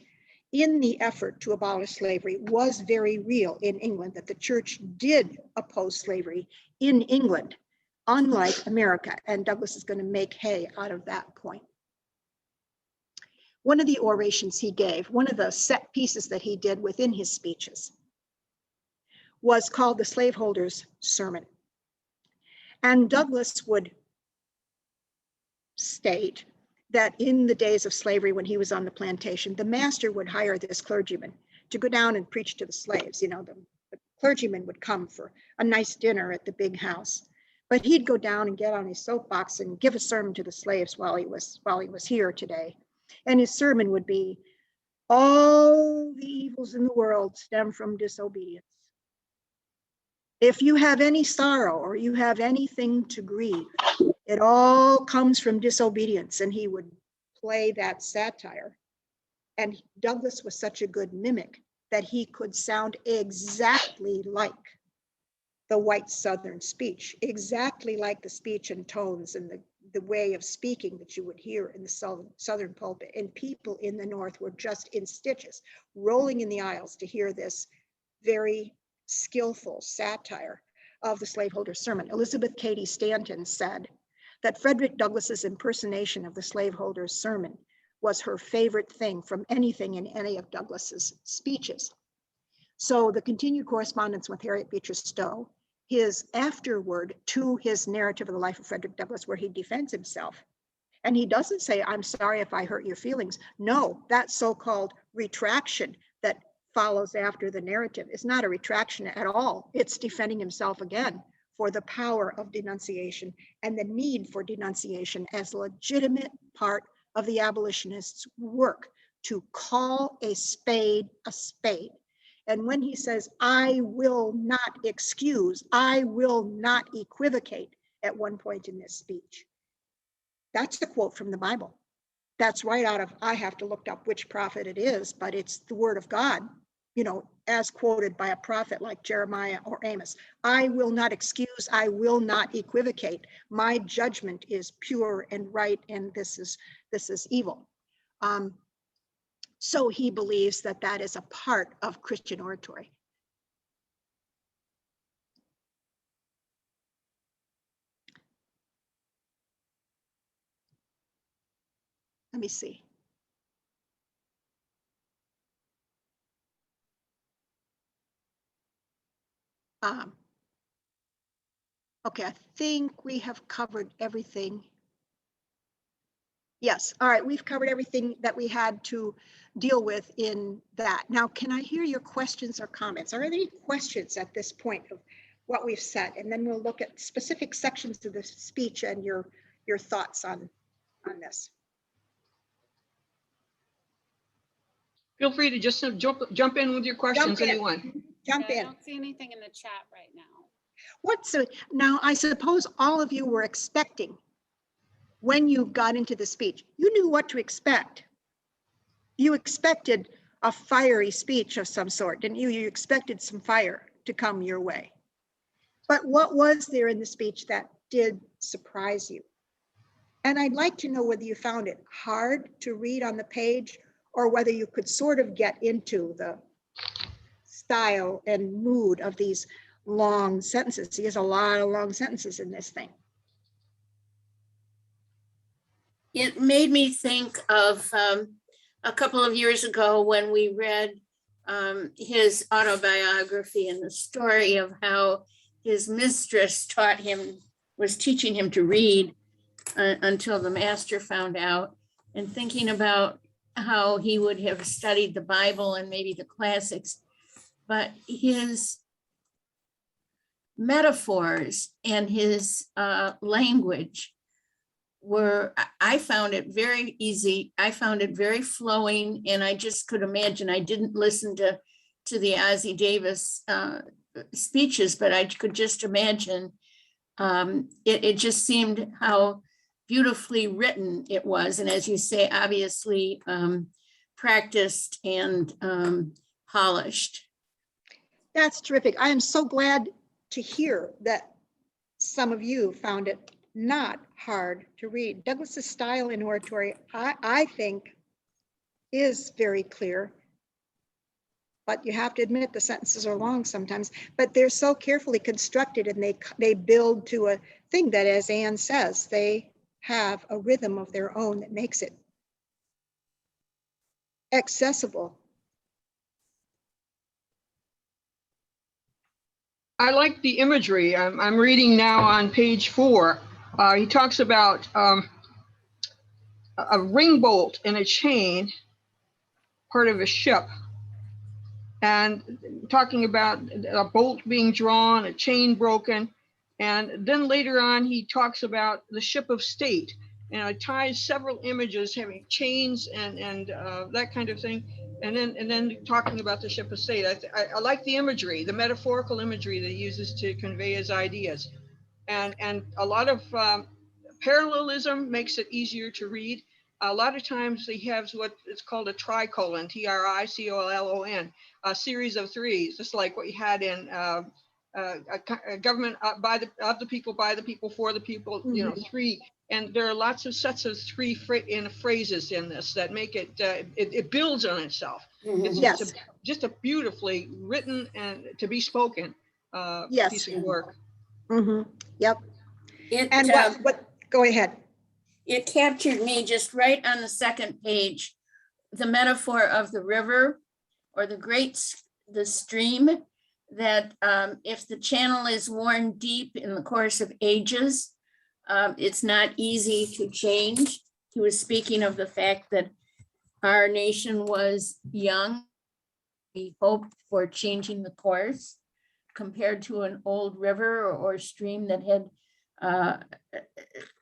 in the effort to abolish slavery was very real in England, that the church did oppose slavery in England, unlike America. And Douglass is going to make hay out of that point. One of the orations he gave, one of the set pieces that he did within his speeches, was called the Slaveholder's Sermon. And Douglass would state that in the days of slavery, when he was on the plantation, the master would hire this clergyman to go down and preach to the slaves. You know, the clergyman would come for a nice dinner at the big house, but he'd go down and get on his soapbox and give a sermon to the slaves while he was here today. And his sermon would be, all the evils in the world stem from disobedience. If you have any sorrow or you have anything to grieve, It all comes from disobedience, and he would play that satire. And Douglas was such a good mimic that he could sound exactly like the white Southern speech, exactly like the speech and tones and the way of speaking that you would hear in the Southern pulpit. And people in the North were just in stitches, rolling in the aisles to hear this very skillful satire of the slaveholder's sermon. Elizabeth Cady Stanton said that Frederick Douglass's impersonation of the slaveholder's sermon was her favorite thing from anything in any of Douglass's speeches. So the continued correspondence with Harriet Beecher Stowe, his afterword to his narrative of the life of Frederick Douglass, where he defends himself. And he doesn't say, I'm sorry if I hurt your feelings. No, that so-called retraction that follows after the narrative is not a retraction at all. It's defending himself again for the power of denunciation and the need for denunciation as a legitimate part of the abolitionists' work to call a spade a spade. And when he says, I will not excuse, I will not equivocate at one point in this speech, that's a quote from the Bible. That's right out of, I have to look up which prophet it is, but it's the word of God, you know, as quoted by a prophet like Jeremiah or Amos. I will not excuse, I will not equivocate. My judgment is pure and right, and this is evil. So he believes that that is a part of Christian oratory. Let me see. Okay, I think we have covered everything. Yes, all right, we've covered everything that we had to deal with in that. Now, can I hear your questions or comments? Are there any questions at this point of what we've said? And then we'll look at specific sections of the speech and your thoughts on this. Feel free to just jump in with your questions, anyone. Jump in. I don't see anything in the chat right now. Now, I suppose all of you were expecting, when you got into the speech, you knew what to expect. You expected a fiery speech of some sort, didn't you? You expected some fire to come your way. But what was there in the speech that did surprise you? And I'd like to know whether you found it hard to read on the page or whether you could sort of get into the style and mood of these long sentences. He has a lot of long sentences in this thing. It made me think of a couple of years ago when we read his autobiography and the story of how his mistress was teaching him to read until the master found out, and thinking about how he would have studied the Bible and maybe the classics, but his metaphors and his language I found it very easy. I found it very flowing, and I just could imagine. I didn't listen to the Ossie Davis speeches, but I could just imagine. It just seemed how beautifully written it was, and as you say, obviously practiced and polished. That's terrific. I am so glad to hear that some of you found it not hard to read. Douglas's style in oratory, I think, is very clear, but you have to admit the sentences are long sometimes, but they're so carefully constructed, and they build to a thing that, as Anne says, they have a rhythm of their own that makes it accessible. I like the imagery. I'm reading now on page 4. He talks about a ring bolt in a chain, part of a ship, and talking about a bolt being drawn, a chain broken. And then later on, he talks about the ship of state, and it ties several images having chains and that kind of thing. And then talking about the ship of state. I like the imagery, the metaphorical imagery that he uses to convey his ideas. And a lot of Parallelism makes it easier to read. A lot of times he has what is called a tricolon, TRICOLLON, a series of threes, just like what you had in a government by the of the people, by the people, for the people. You know, three. And there are lots of sets of three phrases in this that make it, it builds on itself. It's Yes. just a beautifully written and to be spoken Yes. piece of work. Yep. It, And what, go ahead. it captured me just right on the second page, the metaphor of the river or the stream, that if the channel is worn deep in the course of ages, it's not easy to change. He was speaking of the fact that our nation was young. We hoped for changing the course compared to an old river or stream that had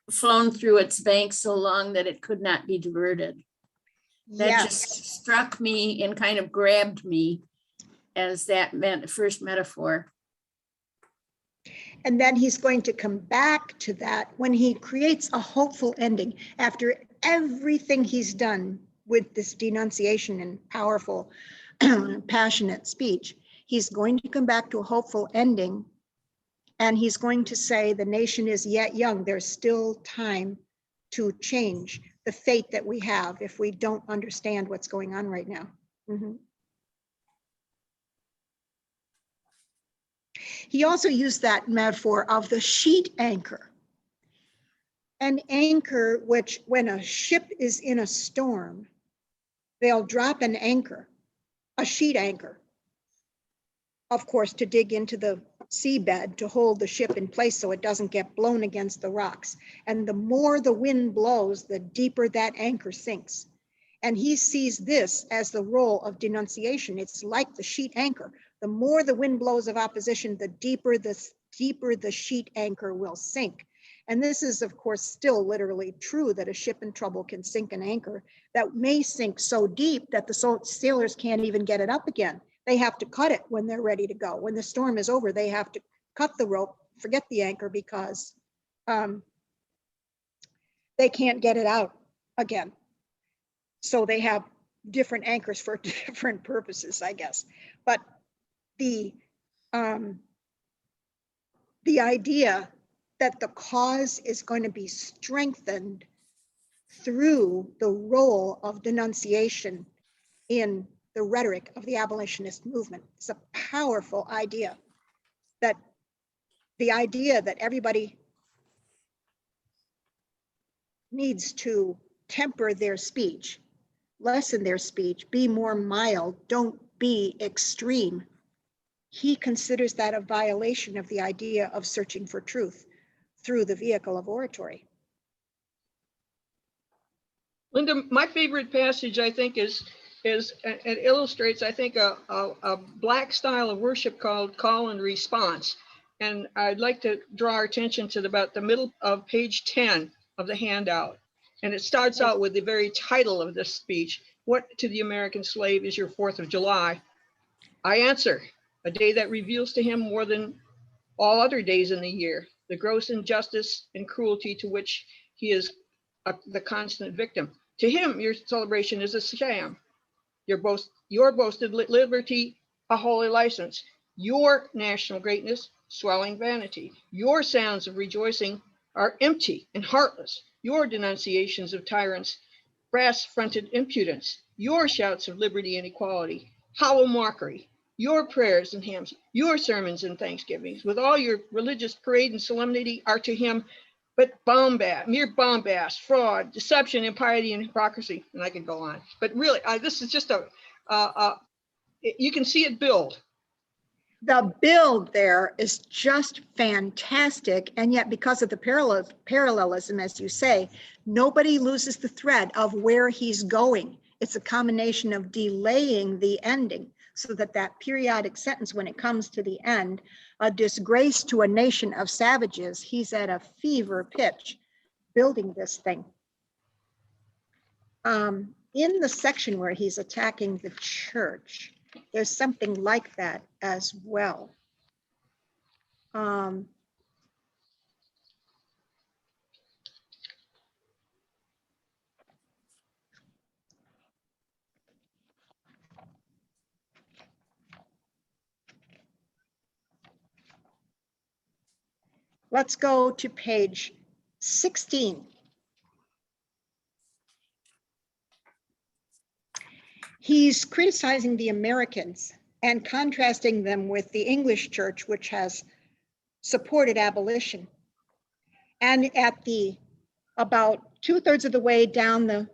flown through its banks so long that it could not be diverted. That Yes. just struck me and kind of grabbed me as that first metaphor. And then he's going to come back to that when he creates a hopeful ending after everything he's done with this denunciation and powerful, passionate speech. He's going to come back to a hopeful ending, and he's going to say the nation is yet young. There's still time to change the fate that we have if we don't understand what's going on right now. He also used that metaphor of the sheet anchor. An anchor, which when a ship is in a storm, they'll drop an anchor, a sheet anchor, of course, to dig into the seabed to hold the ship in place so it doesn't get blown against the rocks. And the more the wind blows, the deeper that anchor sinks. And he sees this as the role of denunciation. It's like the sheet anchor. The more the wind blows of opposition, the deeper the sheet anchor will sink. And this is, of course, still literally true, that a ship in trouble can sink an anchor that may sink so deep that the sailors can't even get it up again. They have to cut it when they're ready to go. When the storm is over, they have to cut the rope, forget the anchor, because they can't get it out again. So they have different anchors for different purposes, I guess. But the idea that the cause is going to be strengthened through the role of denunciation in the rhetoric of the abolitionist movement. It's a powerful idea, that the idea that everybody needs to temper their speech, lessen their speech, be more mild, don't be extreme. He considers that a violation of the idea of searching for truth through the vehicle of oratory. Linda, my favorite passage, I think, is it illustrates, I think, a Black style of worship called call and response. And I'd like to draw our attention to about the middle of page 10 of the handout. And it starts out with the very title of this speech: "What to the American slave is your 4th of July? I answer, a day that reveals to him more than all other days in the year the gross injustice and cruelty to which he is the constant victim. To him, your celebration is a sham. Your boasted liberty, a holy license. Your national greatness, swelling vanity. Your sounds of rejoicing are empty and heartless. Your denunciations of tyrants, brass-fronted impudence. Your shouts of liberty and equality, hollow mockery. Your prayers and hymns, your sermons and thanksgivings, with all your religious parade and solemnity, are to him but bombast, mere bombast, fraud, deception, impiety, and hypocrisy." And I could go on. But really, this is just you can see it build. The build there is just fantastic. And yet, because of the parallelism, as you say, nobody loses the thread of where he's going. It's a combination of delaying the ending so that that periodic sentence, when it comes to the end, a disgrace to a nation of savages, he's at a fever pitch building this thing. In the section where he's attacking the church, there's something like that as well. Let's go to page 16. He's criticizing the Americans and contrasting them with the English church, which has supported abolition. And at the about 2/3 of the way down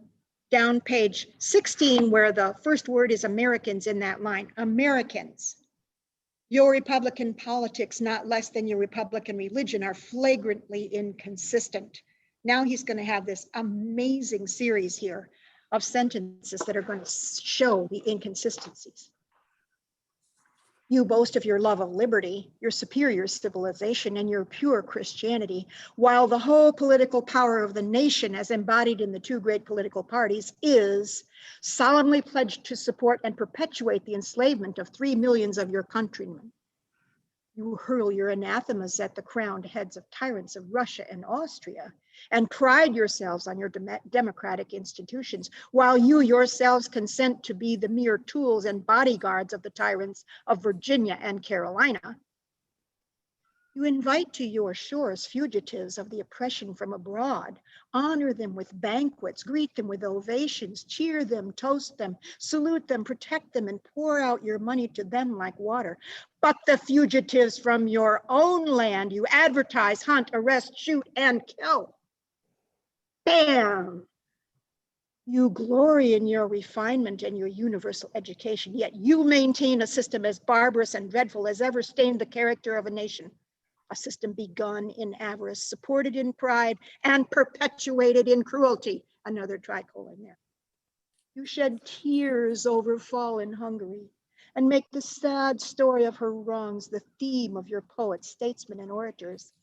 page 16, where the first word is Americans in that line, Americans, your Republican politics, not less than your Republican religion, are flagrantly inconsistent. Now he's going to have this amazing series here of sentences that are going to show the inconsistencies. You boast of your love of liberty, your superior civilization, and your pure Christianity, while the whole political power of the nation, as embodied in the two great political parties, is solemnly pledged to support and perpetuate the enslavement of 3 millions of your countrymen. You hurl your anathemas at the crowned heads of tyrants of Russia and Austria, and pride yourselves on your democratic institutions, while you yourselves consent to be the mere tools and bodyguards of the tyrants of Virginia and Carolina. You invite to your shores fugitives of the oppression from abroad, honor them with banquets, greet them with ovations, cheer them, toast them, salute them, protect them, and pour out your money to them like water. But the fugitives from your own land you advertise, hunt, arrest, shoot, and kill. Bam! You glory in your refinement and your universal education, yet you maintain a system as barbarous and dreadful as ever stained the character of a nation. A system begun in avarice, supported in pride, and perpetuated in cruelty. Another tricolon there. You shed tears over fallen Hungary and make the sad story of her wrongs the theme of your poets, statesmen, and orators,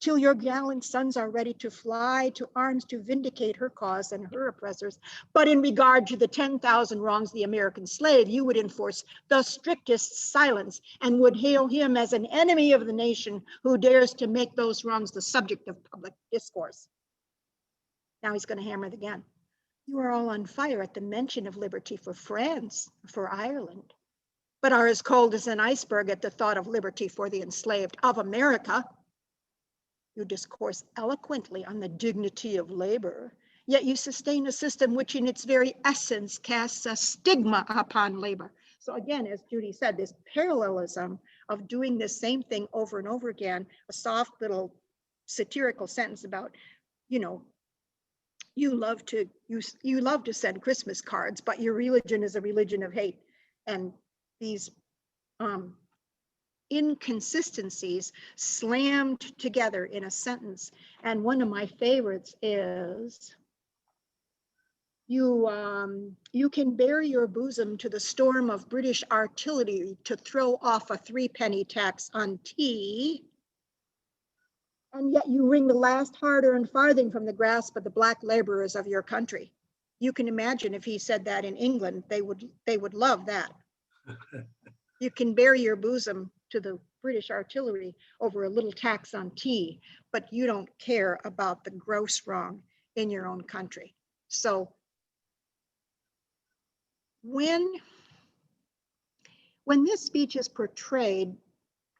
till your gallant sons are ready to fly to arms to vindicate her cause and her oppressors. But in regard to the 10,000 wrongs the American slave, you would enforce the strictest silence and would hail him as an enemy of the nation who dares to make those wrongs the subject of public discourse. Now he's going to hammer it again. You are all on fire at the mention of liberty for France, for Ireland, but are as cold as an iceberg at the thought of liberty for the enslaved of America. You discourse eloquently on the dignity of labor, yet you sustain a system which in its very essence casts a stigma upon labor. So again, as Judy said, this parallelism of doing the same thing over and over again, a soft little satirical sentence about, you love to send Christmas cards, but your religion is a religion of hate. And these inconsistencies slammed together in a sentence. And one of my favorites is, you can bare your bosom to the storm of British artillery to throw off a 3-penny tax on tea, and yet you wring the last hard-earned farthing from the grasp of the black laborers of your country. You can imagine if he said that in England, they would love that. You can bare your bosom to the British artillery over a little tax on tea, but you don't care about the gross wrong in your own country. So when this speech is portrayed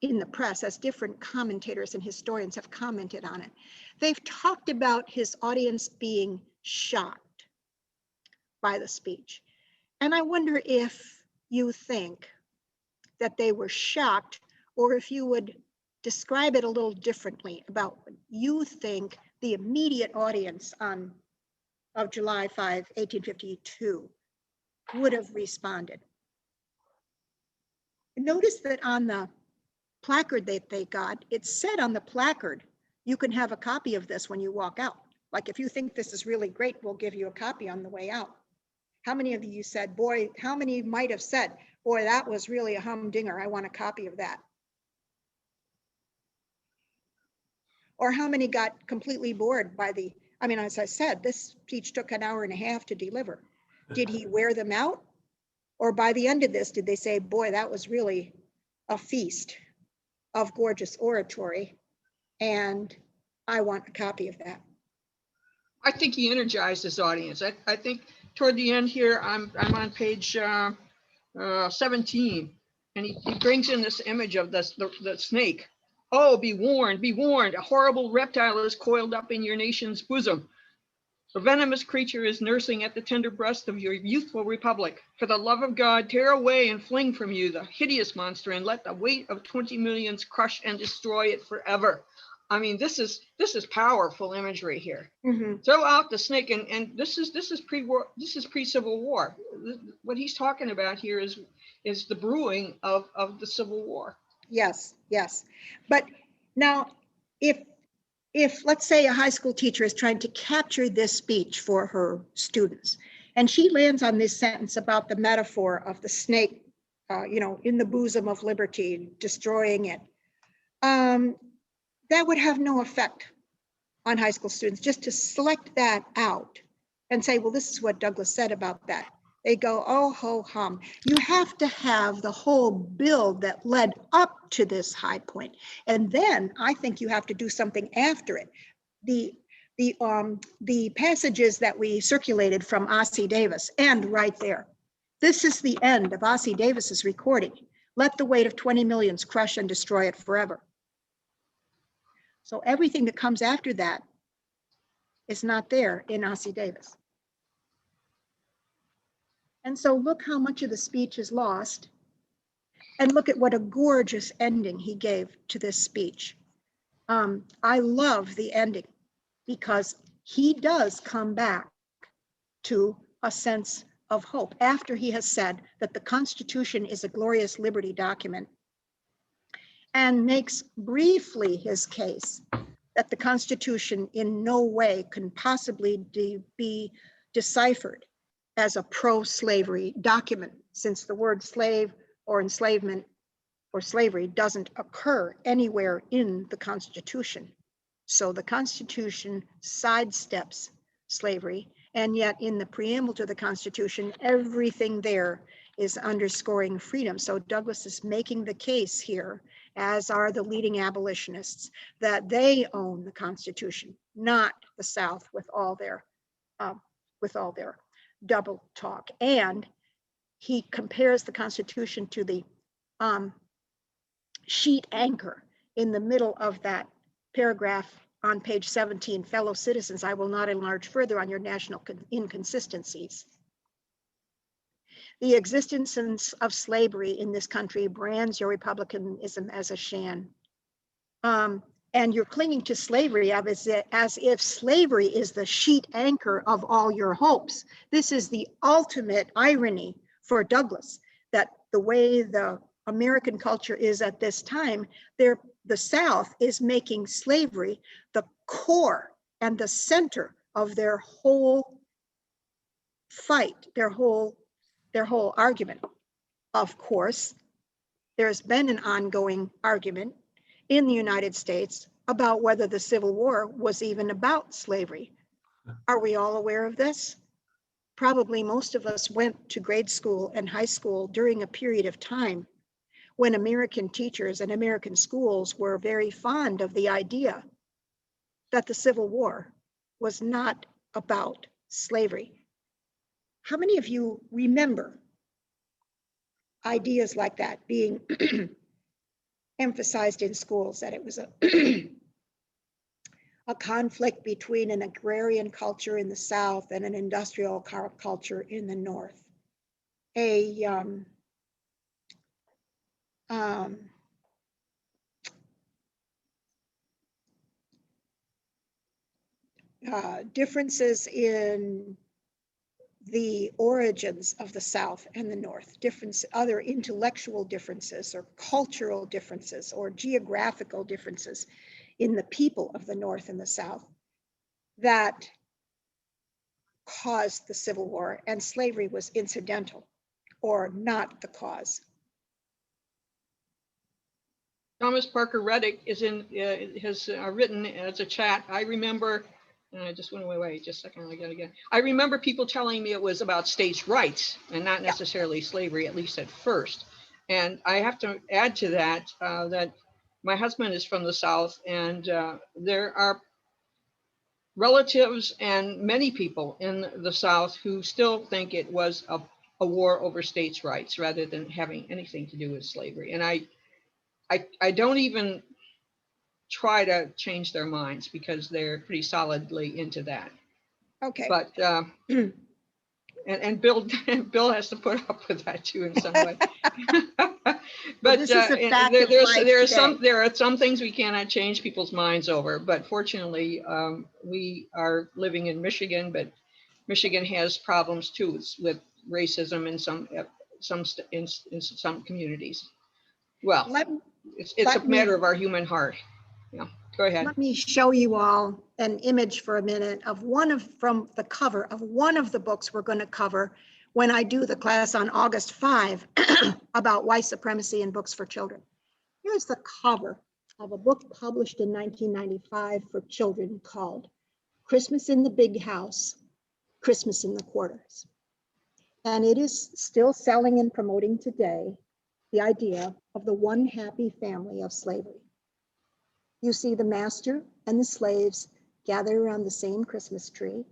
in the press, as different commentators and historians have commented on it, they've talked about his audience being shocked by the speech. And I wonder if you think that they were shocked, or if you would describe it a little differently about what you think the immediate audience of July 5, 1852 would have responded. Notice that on the placard that they got, it said on the placard, you can have a copy of this when you walk out. Like, if you think this is really great, we'll give you a copy on the way out. How many of you said, boy, how many might have said, boy, that was really a humdinger, I want a copy of that? Or how many got completely bored by as I said, this speech took an hour and a half to deliver. Did he wear them out? Or by the end of this, did they say, boy, that was really a feast of gorgeous oratory, and I want a copy of that? I think he energized his audience. I think toward the end here, I'm on page 17, and he brings in this image of the snake Oh, be warned, a horrible reptile is coiled up in your nation's bosom. A venomous creature is nursing at the tender breast of your youthful republic. For the love of God, tear away and fling from you the hideous monster, and let the weight of 20 millions crush and destroy it forever. I mean, this is powerful imagery here. Mhm. Throw out the snake, and this is pre-war, this is pre-Civil War. What he's talking about here is the brewing of the Civil War. Yes, yes. But now, if let's say a high school teacher is trying to capture this speech for her students, and she lands on this sentence about the metaphor of the snake, in the bosom of liberty, destroying it, that would have no effect on high school students. Just to select that out and say, well, this is what Douglas said about that. They go, oh, ho, hum. You have to have the whole build that led up to this high point. And then I think you have to do something after it. The passages that we circulated from Ossie Davis end right there. This is the end of Ossie Davis's recording. Let the weight of 20 millions crush and destroy it forever. So everything that comes after that is not there in Ossie Davis. And so look how much of the speech is lost, and look at what a gorgeous ending he gave to this speech. I love the ending because he does come back to a sense of hope after he has said that the Constitution is a glorious liberty document, and makes briefly his case that the Constitution in no way can possibly be deciphered as a pro-slavery document, since the word slave or enslavement or slavery doesn't occur anywhere in the Constitution. So the Constitution sidesteps slavery, and yet in the preamble to the Constitution, everything there is underscoring freedom. So Douglas is making the case here, as are the leading abolitionists, that they own the Constitution, not the South with all their double talk. And he compares the Constitution to the sheet anchor in the middle of that paragraph on page 17. Fellow citizens, I will not enlarge further on your national inconsistencies. The existence of slavery in this country brands your republicanism as a shan. And you're clinging to slavery as if slavery is the sheet anchor of all your hopes. This is the ultimate irony for Douglas, that the way the American culture is at this time, the South is making slavery the core and the center of their whole fight, their whole argument. Of course, there's been an ongoing argument in the United States about whether the Civil War was even about slavery. Are we all aware of this? Probably most of us went to grade school and high school during a period of time when American teachers and American schools were very fond of the idea that the Civil War was not about slavery. How many of you remember ideas like that being emphasized in schools, that it was a conflict between an agrarian culture in the South and an industrial culture in the North? Differences in the origins of the South and the North, other intellectual differences or cultural differences or geographical differences in the people of the North and the South that caused the Civil War, and slavery was incidental or not the cause. Thomas Parker Reddick has written as a chat. I remember, and I just went away, just a second, again. I remember people telling me it was about states' rights and not necessarily slavery, at least at first. And I have to add to that, that my husband is from the South, and there are relatives and many people in the South who still think it was a war over states' rights rather than having anything to do with slavery. And I don't even try to change their minds because they're pretty solidly into that. Okay. But and Bill Bill has to put up with that too in some way. But this is a fact of there are some things we cannot change people's minds over. But fortunately, we are living in Michigan, but Michigan has problems too with racism in some communities. Well, it's a matter of our human heart. Yeah, go ahead. Let me show you all an image for a minute of from the cover of one of the books we're going to cover when I do the class on August 5 about white supremacy in books for children. Here's the cover of a book published in 1995 for children called Christmas in the Big House, Christmas in the Quarters. And it is still selling and promoting today the idea of the one happy family of slavery. You see the master and the slaves gather around the same Christmas tree.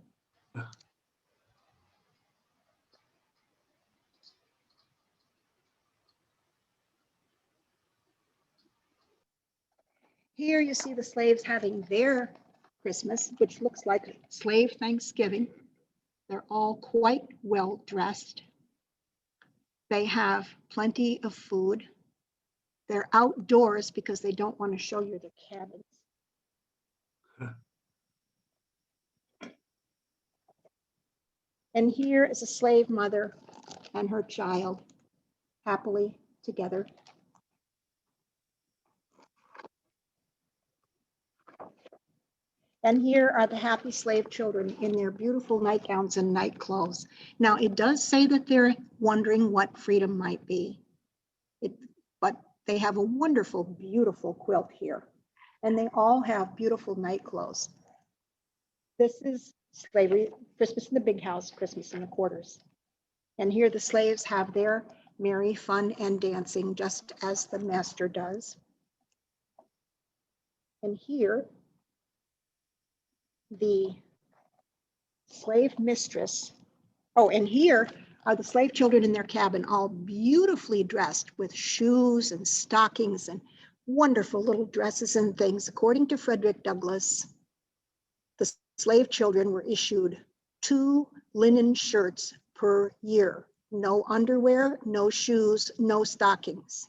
Here you see the slaves having their Christmas, which looks like slave Thanksgiving. They're all quite well dressed. They have plenty of food. They're outdoors because they don't want to show you their cabins. And here is a slave mother and her child happily together. And here are the happy slave children in their beautiful nightgowns and night clothes. Now, it does say that they're wondering what freedom might be, but they have a wonderful, beautiful quilt here. And they all have beautiful night clothes. This is slavery, Christmas in the Big House, Christmas in the Quarters. And here the slaves have their merry fun and dancing just as the master does. And here, the slave mistress, and here are the slave children in their cabin, all beautifully dressed with shoes and stockings and wonderful little dresses and things. According to Frederick Douglass, the slave children were issued 2 linen shirts per year. No underwear, no shoes, no stockings.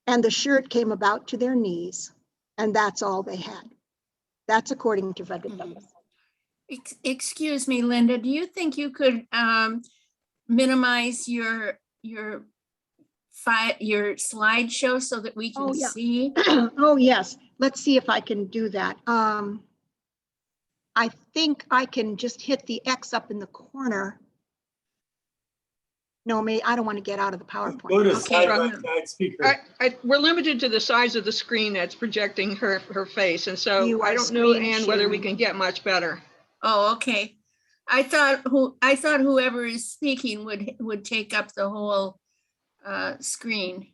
And the shirt came about to their knees, and that's all they had. That's according to Frederick Douglass. Excuse me, Linda, do you think you could minimize your slideshow so that we can see? Oh, yes. Let's see if I can do that. I think I can just hit the X up in the corner. No, I don't want to get out of the PowerPoint. Go to side speaker. We're limited to the size of the screen that's projecting her face. And so I don't know, Anne, whether we can get much better. Oh, okay. I thought whoever is speaking would take up the whole screen.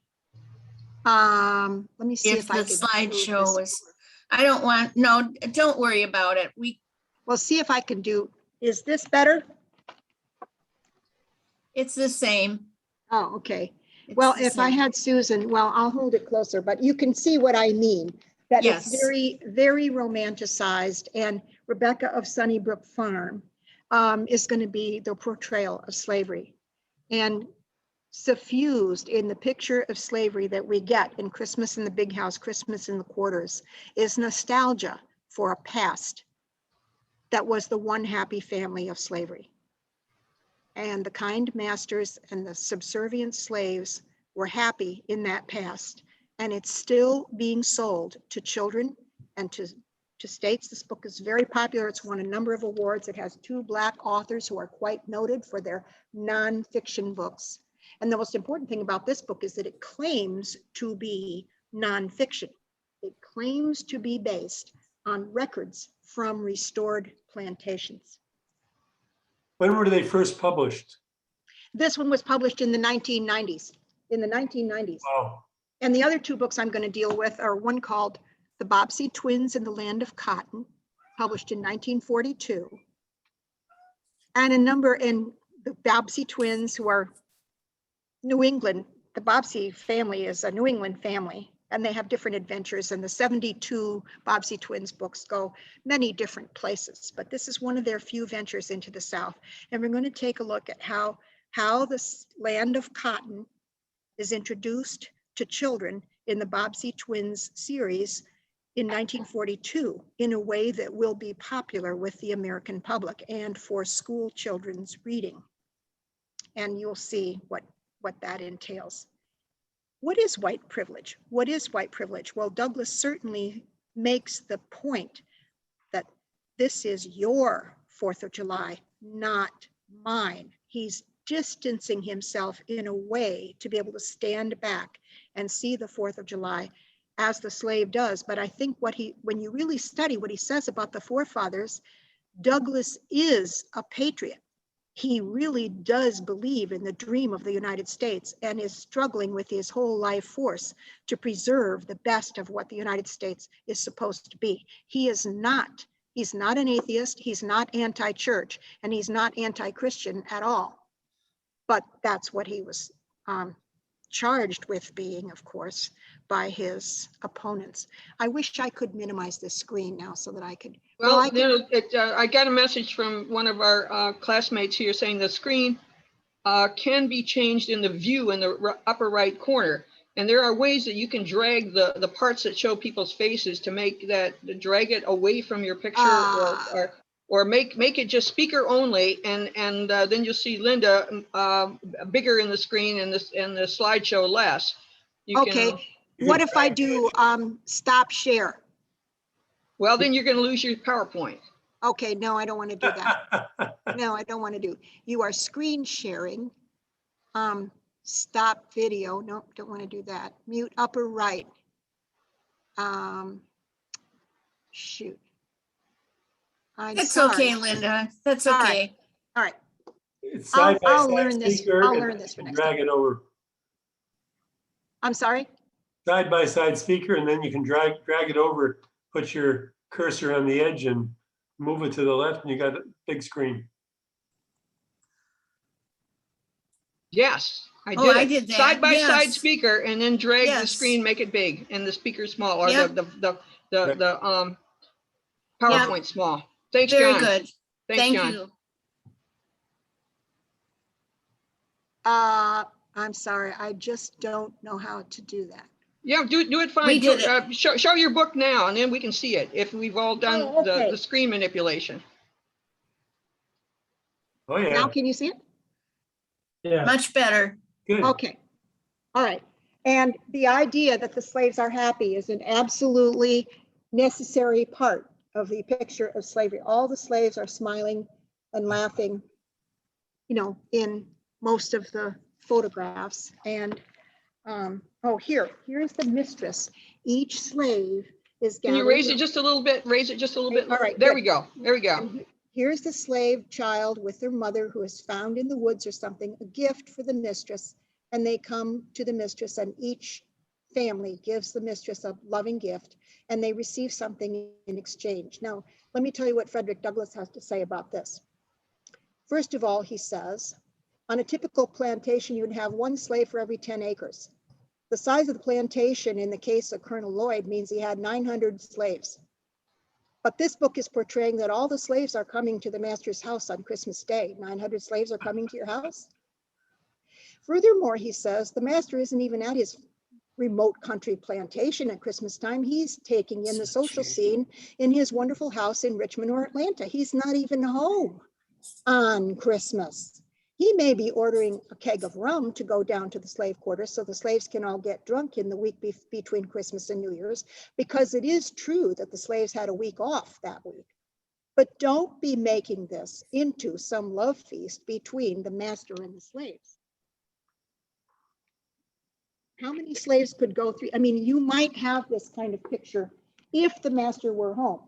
Let me see if the slideshow was. Don't worry about it. We'll see if I can do. Is this better? It's the same. Oh, okay. Well, if I had Susan, I'll hold it closer, but you can see what I mean. That it's very, very romanticized. And Rebecca of Sunnybrook Farm is going to be the portrayal of slavery. And suffused in the picture of slavery that we get in Christmas in the Big House, Christmas in the Quarters, is nostalgia for a past that was the one happy family of slavery. And the kind masters and the subservient slaves were happy in that past. And it's still being sold to children and to states. This book is very popular. It's won a number of awards. It has 2 Black authors who are quite noted for their nonfiction books. And the most important thing about this book is that it claims to be nonfiction. It claims to be based on records from restored plantations. When were they first published? This one was published in the 1990s. Wow. And the other 2 books I'm going to deal with are one called The Bobbsey Twins in the Land of Cotton, published in 1942. And the Bobbsey twins, who are New England. The Bobbsey family is a New England family, and they have different adventures, and the 72 Bobbsey twins books go many different places, but this is one of their few ventures into the South. And we're going to take a look at how this land of cotton is introduced to children in the Bobbsey twins series in 1942 in a way that will be popular with the American public and for school children's reading. And you'll see what that entails. What is white privilege? What is white privilege? Well, Douglas certainly makes the point that this is your 4th of July, not mine. He's distancing himself in a way to be able to stand back and see the 4th of July as the slave does. But I think when you really study what he says about the forefathers, Douglas is a patriot. He really does believe in the dream of the United States and is struggling with his whole life force to preserve the best of what the United States is supposed to be. He's not an atheist, he's not anti-church, and he's not anti-Christian at all. But that's what he was charged with being, of course, by his opponents. I wish I could minimize this screen now so that I could. Well, I got a message from one of our classmates here saying the screen can be changed in the view in the upper right corner. And there are ways that you can drag the parts that show people's faces to make that, drag it away from your picture or make it just speaker only. And then you'll see Linda bigger in the screen and the slideshow less. What if I do stop share? Well, then you're going to lose your PowerPoint. Okay, no, I don't want to do that. No, I don't want to do. You are screen sharing. Stop video. No, don't want to do that. Mute upper right. Shoot. That's okay, Linda. That's okay. All right. It's I'll learn this. I'll learn this for next time. Drag it over. I'm sorry? Side by side speaker, and then you can drag it over, put your cursor on the edge and move it to the left, and you got a big screen. Yes, I did that. Side by side speaker, and then drag the screen, make it big, and the speaker small, or the PowerPoint small. Thanks, John. Very good. Thanks, John. You. I'm sorry, I just don't know how to do that. Yeah, do it fine. We did it. Show your book now, and then we can see it if we've all done the screen manipulation. Oh yeah. Now can you see it? Yeah. Much better. Good. Okay. All right. And the idea that the slaves are happy is an absolutely necessary part of the picture of slavery. All the slaves are smiling and laughing, you know, in most of the photographs. And here's the mistress. Each slave is gathered. Can you raise it just a little bit? Raise it just a little bit. All right. There we go. There we go. And here's the slave child with their mother who is found in the woods or something, a gift for the mistress. And they come to the mistress, and each family gives the mistress a loving gift, and they receive something in exchange. Now, let me tell you what Frederick Douglass has to say about this. First of all, he says, on a typical plantation, you'd have one slave for every 10 acres. The size of the plantation in the case of Colonel Lloyd means he had 900 slaves. But this book is portraying that all the slaves are coming to the master's house on Christmas Day. 900 slaves are coming to your house. Furthermore, he says, the master isn't even at his remote country plantation at Christmas time. He's taking in the social scene in his wonderful house in Richmond or Atlanta. He's not even home on Christmas. He may be ordering a keg of rum to go down to the slave quarters so the slaves can all get drunk in the week between Christmas and New Year's, because it is true that the slaves had a week off that week. But don't be making this into some love feast between the master and the slaves. How many slaves could go through? I mean, you might have this kind of picture if the master were home.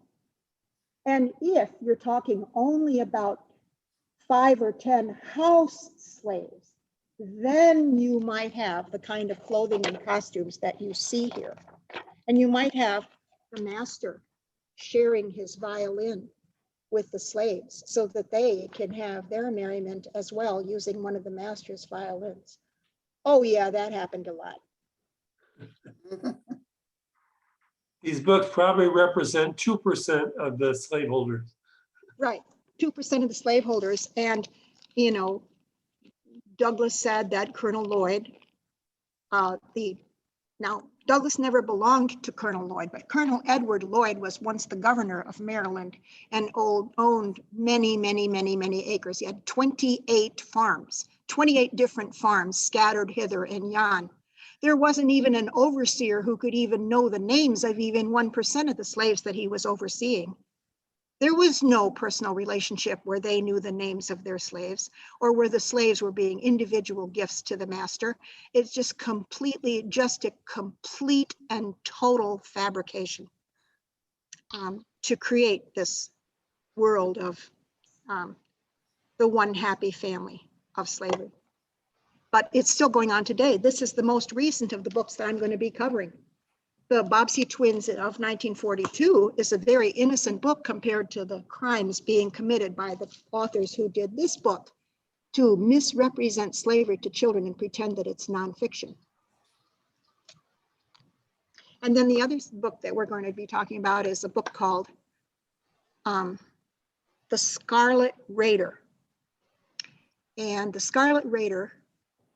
And if you're talking only about 5 or 10 house slaves, then you might have the kind of clothing and costumes that you see here. And you might have the master sharing his violin with the slaves so that they can have their merriment as well using one of the master's violins. Oh yeah, that happened a lot. These books probably represent 2% of the slaveholders. Right, 2% of the slaveholders. And, you know, Douglas said that Colonel Lloyd, now Douglas never belonged to Colonel Lloyd, but Colonel Edward Lloyd was once the governor of Maryland and owned many, many, many, many acres. He had 28 farms, 28 different farms scattered hither and yon. There wasn't even an overseer who could even know the names of even 1% of the slaves that he was overseeing. There was no personal relationship where they knew the names of their slaves or where the slaves were being individual gifts to the master. It's just a complete and total fabrication to create this world of the one happy family of slavery. But it's still going on today. This is the most recent of the books that I'm going to be covering. The Bobbsey Twins of 1942 is a very innocent book compared to the crimes being committed by the authors who did this book to misrepresent slavery to children and pretend that it's nonfiction. And then the other book that we're going to be talking about is a book called The Scarlet Raider. And the Scarlet Raider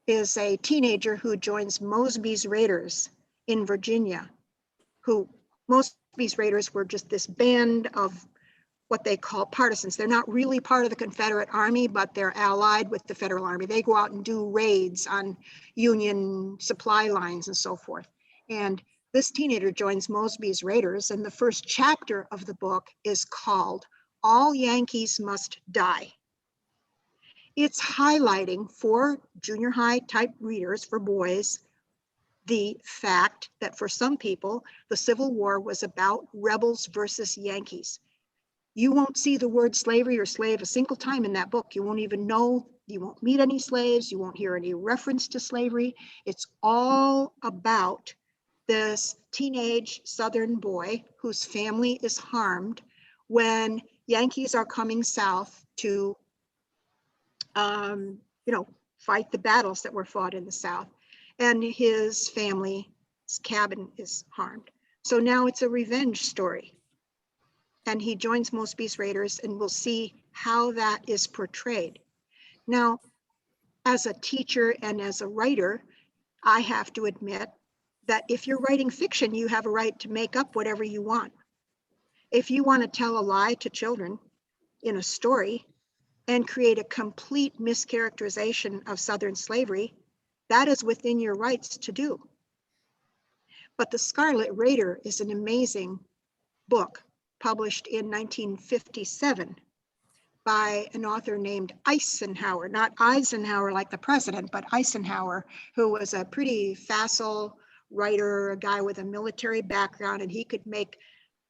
is a teenager who joins Mosby's Raiders in Virginia. Mosby's Raiders were just this band of what they call partisans. They're not really part of the Confederate Army, but they're allied with the Federal Army. They go out and do raids on Union supply lines and so forth. And this teenager joins Mosby's Raiders, and the first chapter of the book is called All Yankees Must Die. It's highlighting for junior high type readers, for boys, the fact that for some people, the Civil War was about rebels versus Yankees. You won't see the word slavery or slave a single time in that book. You won't even know, you won't meet any slaves, you won't hear any reference to slavery. It's all about this teenage Southern boy whose family is harmed when Yankees are coming south to, fight the battles that were fought in the South. And his family's cabin is harmed. So now it's a revenge story. And he joins Mosby's Raiders, and we'll see how that is portrayed. Now, as a teacher and as a writer, I have to admit that if you're writing fiction, you have a right to make up whatever you want. If you want to tell a lie to children in a story and create a complete mischaracterization of Southern slavery, that is within your rights to do. But The Scarlet Raider is an amazing book published in 1957 by an author named Eisenhower, not Eisenhower like the president, but Eisenhower, who was a pretty facile writer, a guy with a military background, and he could make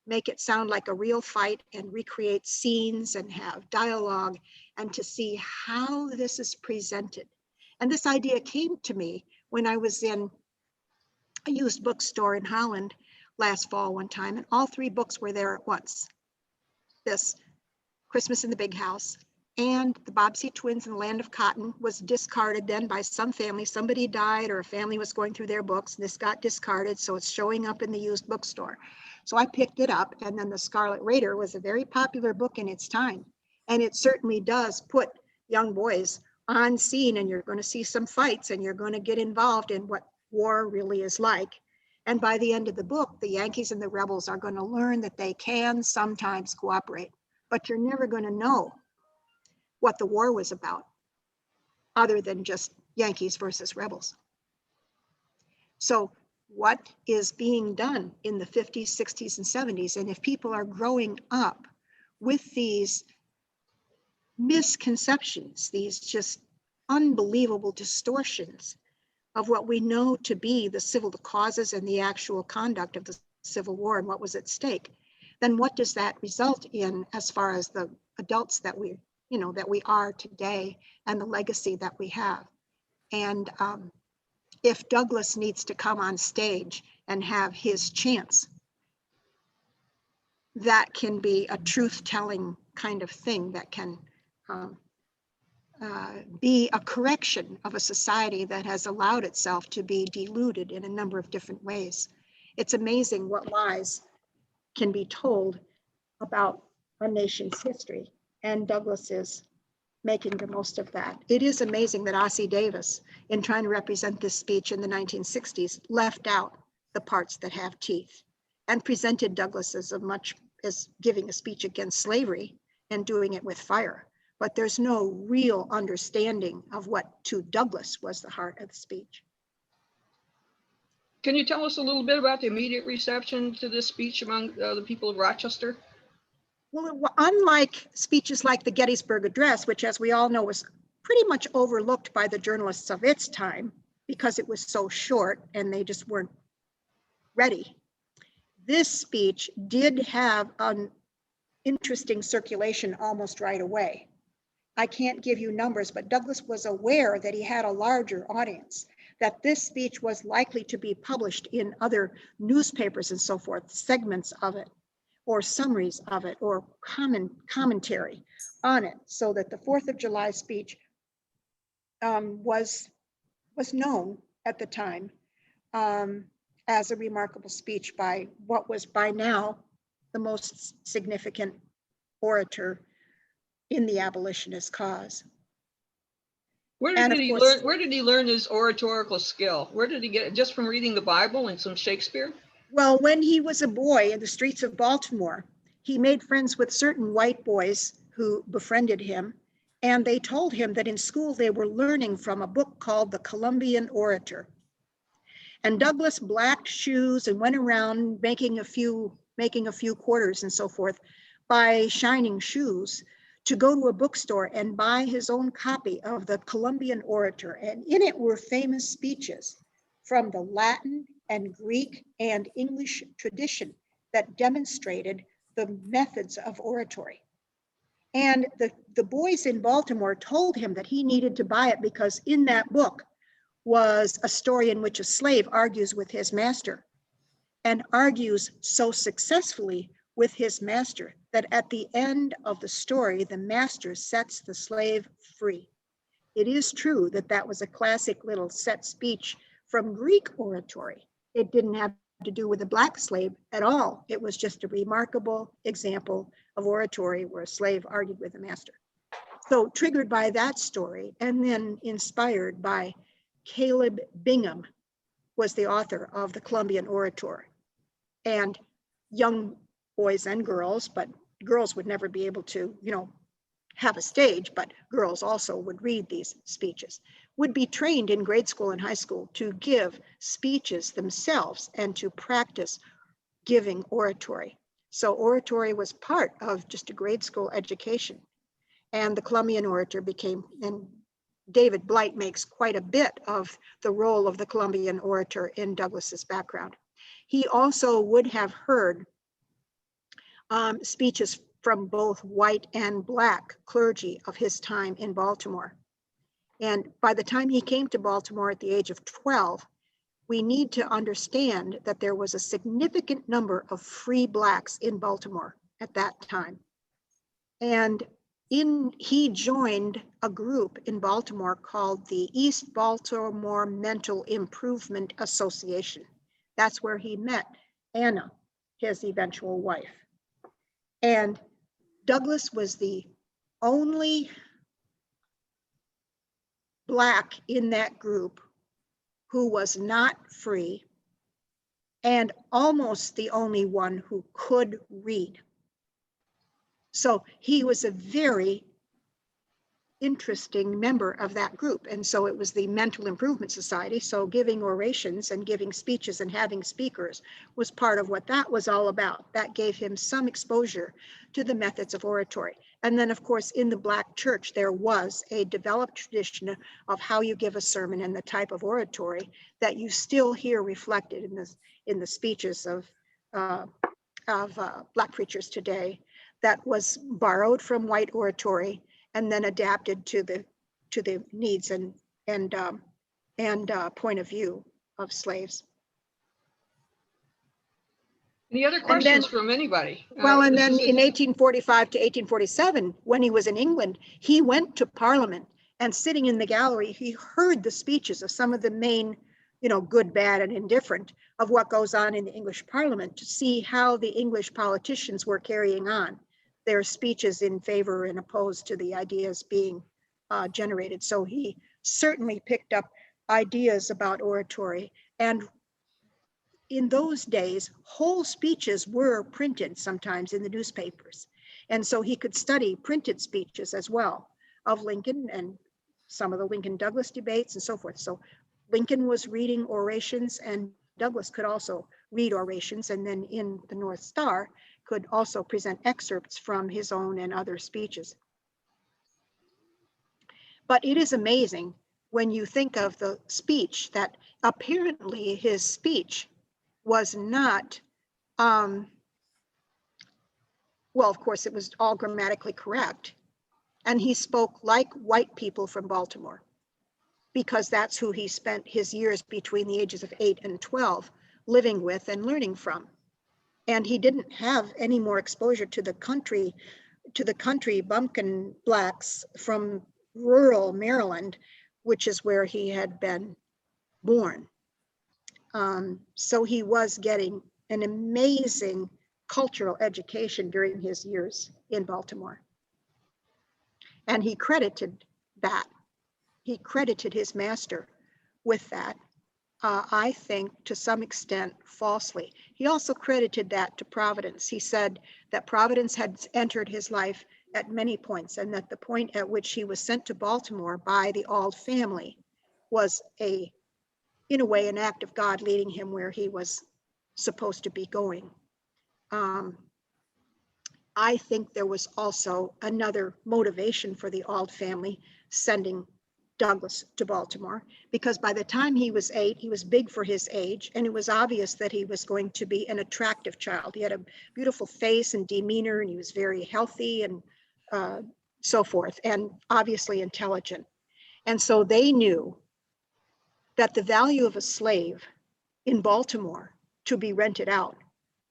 it sound like a real fight and recreate scenes and have dialogue, and to see how this is presented. And this idea came to me when I was in a used bookstore in Holland last fall one time, and all three books were there at once. This Christmas in the Big House and the Bobbsey Twins in the Land of Cotton was discarded then by some family. Somebody died or a family was going through their books, and this got discarded, so it's showing up in the used bookstore. So I picked it up, and then The Scarlet Raider was a very popular book in its time. And it certainly does put young boys on scene, and you're going to see some fights, and you're going to get involved in what war really is like. And by the end of the book, the Yankees and the rebels are going to learn that they can sometimes cooperate, but you're never going to know what the war was about other than just Yankees versus rebels. So what is being done in the 50s, 60s, and 70s? And if people are growing up with these misconceptions, these just unbelievable distortions of what we know to be the causes and the actual conduct of the Civil War and what was at stake, then what does that result in as far as the adults that we are today and the legacy that we have? And if Douglas needs to come on stage and have his chance, that can be a truth-telling kind of thing that can be a correction of a society that has allowed itself to be deluded in a number of different ways. It's amazing what lies can be told about a nation's history. And Douglas is making the most of that. It is amazing that Ossie Davis, in trying to represent this speech in the 1960s, left out the parts that have teeth and presented Douglas as much as giving a speech against slavery and doing it with fire. But there's no real understanding of what to Douglas was the heart of the speech. Can you tell us a little bit about the immediate reception to this speech among the people of Rochester? Well, unlike speeches like the Gettysburg Address, which, as we all know, was pretty much overlooked by the journalists of its time because it was so short and they just weren't ready, this speech did have an interesting circulation almost right away. I can't give you numbers, but Douglas was aware that he had a larger audience, that this speech was likely to be published in other newspapers and so forth, segments of it, or summaries of it, or commentary on it, so that the 4th of July speech was known at the time as a remarkable speech by what was by now the most significant orator in the abolitionist cause. Where did he learn his oratorical skill? Where did he get it? Just from reading the Bible and some Shakespeare? Well, when he was a boy in the streets of Baltimore, he made friends with certain white boys who befriended him, and they told him that in school they were learning from a book called The Columbian Orator. And Douglas blacked shoes and went around making a few quarters and so forth by shining shoes to go to a bookstore and buy his own copy of The Columbian Orator. And in it were famous speeches from the Latin and Greek and English tradition that demonstrated the methods of oratory. And the boys in Baltimore told him that he needed to buy it because in that book was a story in which a slave argues with his master, and argues so successfully with his master that at the end of the story, the master sets the slave free. It is true that that was a classic little set speech from Greek oratory. It didn't have to do with a black slave at all. It was just a remarkable example of oratory where a slave argued with a master. So triggered by that story, and then inspired by Caleb Bingham, was the author of The Columbian Orator. And young boys and girls, but girls would never be able to, have a stage, but girls also would read these speeches, would be trained in grade school and high school to give speeches themselves and to practice giving oratory. So oratory was part of just a grade school education. And the Columbian Orator became, and David Blight makes quite a bit of the role of the Columbian Orator in Douglas's background. He also would have heard speeches from both white and black clergy of his time in Baltimore. And by the time he came to Baltimore at the age of 12, we need to understand that there was a significant number of free blacks in Baltimore at that time. And he joined a group in Baltimore called the East Baltimore Mental Improvement Association. That's where he met Anna, his eventual wife. And Douglas was the only black in that group who was not free, and almost the only one who could read. So he was a very interesting member of that group. And so it was the Mental Improvement Society. So giving orations and giving speeches and having speakers was part of what that was all about. That gave him some exposure to the methods of oratory. And then, of course, in the Black church, there was a developed tradition of how you give a sermon and the type of oratory that you still hear reflected in the speeches of Black preachers today, that was borrowed from white oratory and then adapted to the needs and point of view of slaves. Any other questions from anybody? Well, and then in 1845 to 1847, when he was in England, he went to Parliament, and sitting in the gallery, he heard the speeches of some of the main good, bad, and indifferent of what goes on in the English Parliament to see how the English politicians were carrying on their speeches in favor and opposed to the ideas being generated. So he certainly picked up ideas about oratory. And in those days, whole speeches were printed sometimes in the newspapers. And so he could study printed speeches as well of Lincoln and some of the Lincoln-Douglas debates and so forth. So Lincoln was reading orations, and Douglas could also read orations, and then in the North Star could also present excerpts from his own and other speeches. But it is amazing when you think of the speech that apparently his speech was not, well, of course, it was all grammatically correct. And he spoke like white people from Baltimore, because that's who he spent his years between the ages of 8 and 12 living with and learning from. And he didn't have any more exposure to the country bumpkin blacks from rural Maryland, which is where he had been born. So he was getting an amazing cultural education during his years in Baltimore. And he credited that. He credited his master with that, I think to some extent falsely. He also credited that to Providence. He said that Providence had entered his life at many points, and that the point at which he was sent to Baltimore by the Auld family was in a way, an act of God leading him where he was supposed to be going. I think there was also another motivation for the Auld family sending Douglas to Baltimore, because by the time he was 8, he was big for his age, and it was obvious that he was going to be an attractive child. He had a beautiful face and demeanor, and he was very healthy and so forth, and obviously intelligent. And so they knew that the value of a slave in Baltimore to be rented out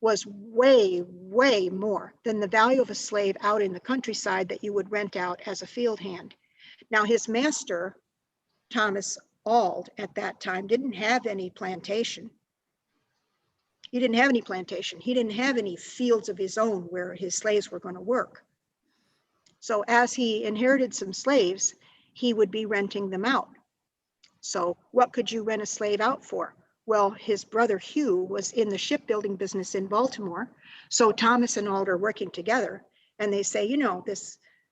was way, way more than the value of a slave out in the countryside that you would rent out as a field hand. Now, his master, Thomas Auld, at that time didn't have any plantation. He didn't have any plantation. He didn't have any fields of his own where his slaves were going to work. So as he inherited some slaves, he would be renting them out. So what could you rent a slave out for? Well, his brother Hugh was in the shipbuilding business in Baltimore. So Thomas and Auld are working together, and they say,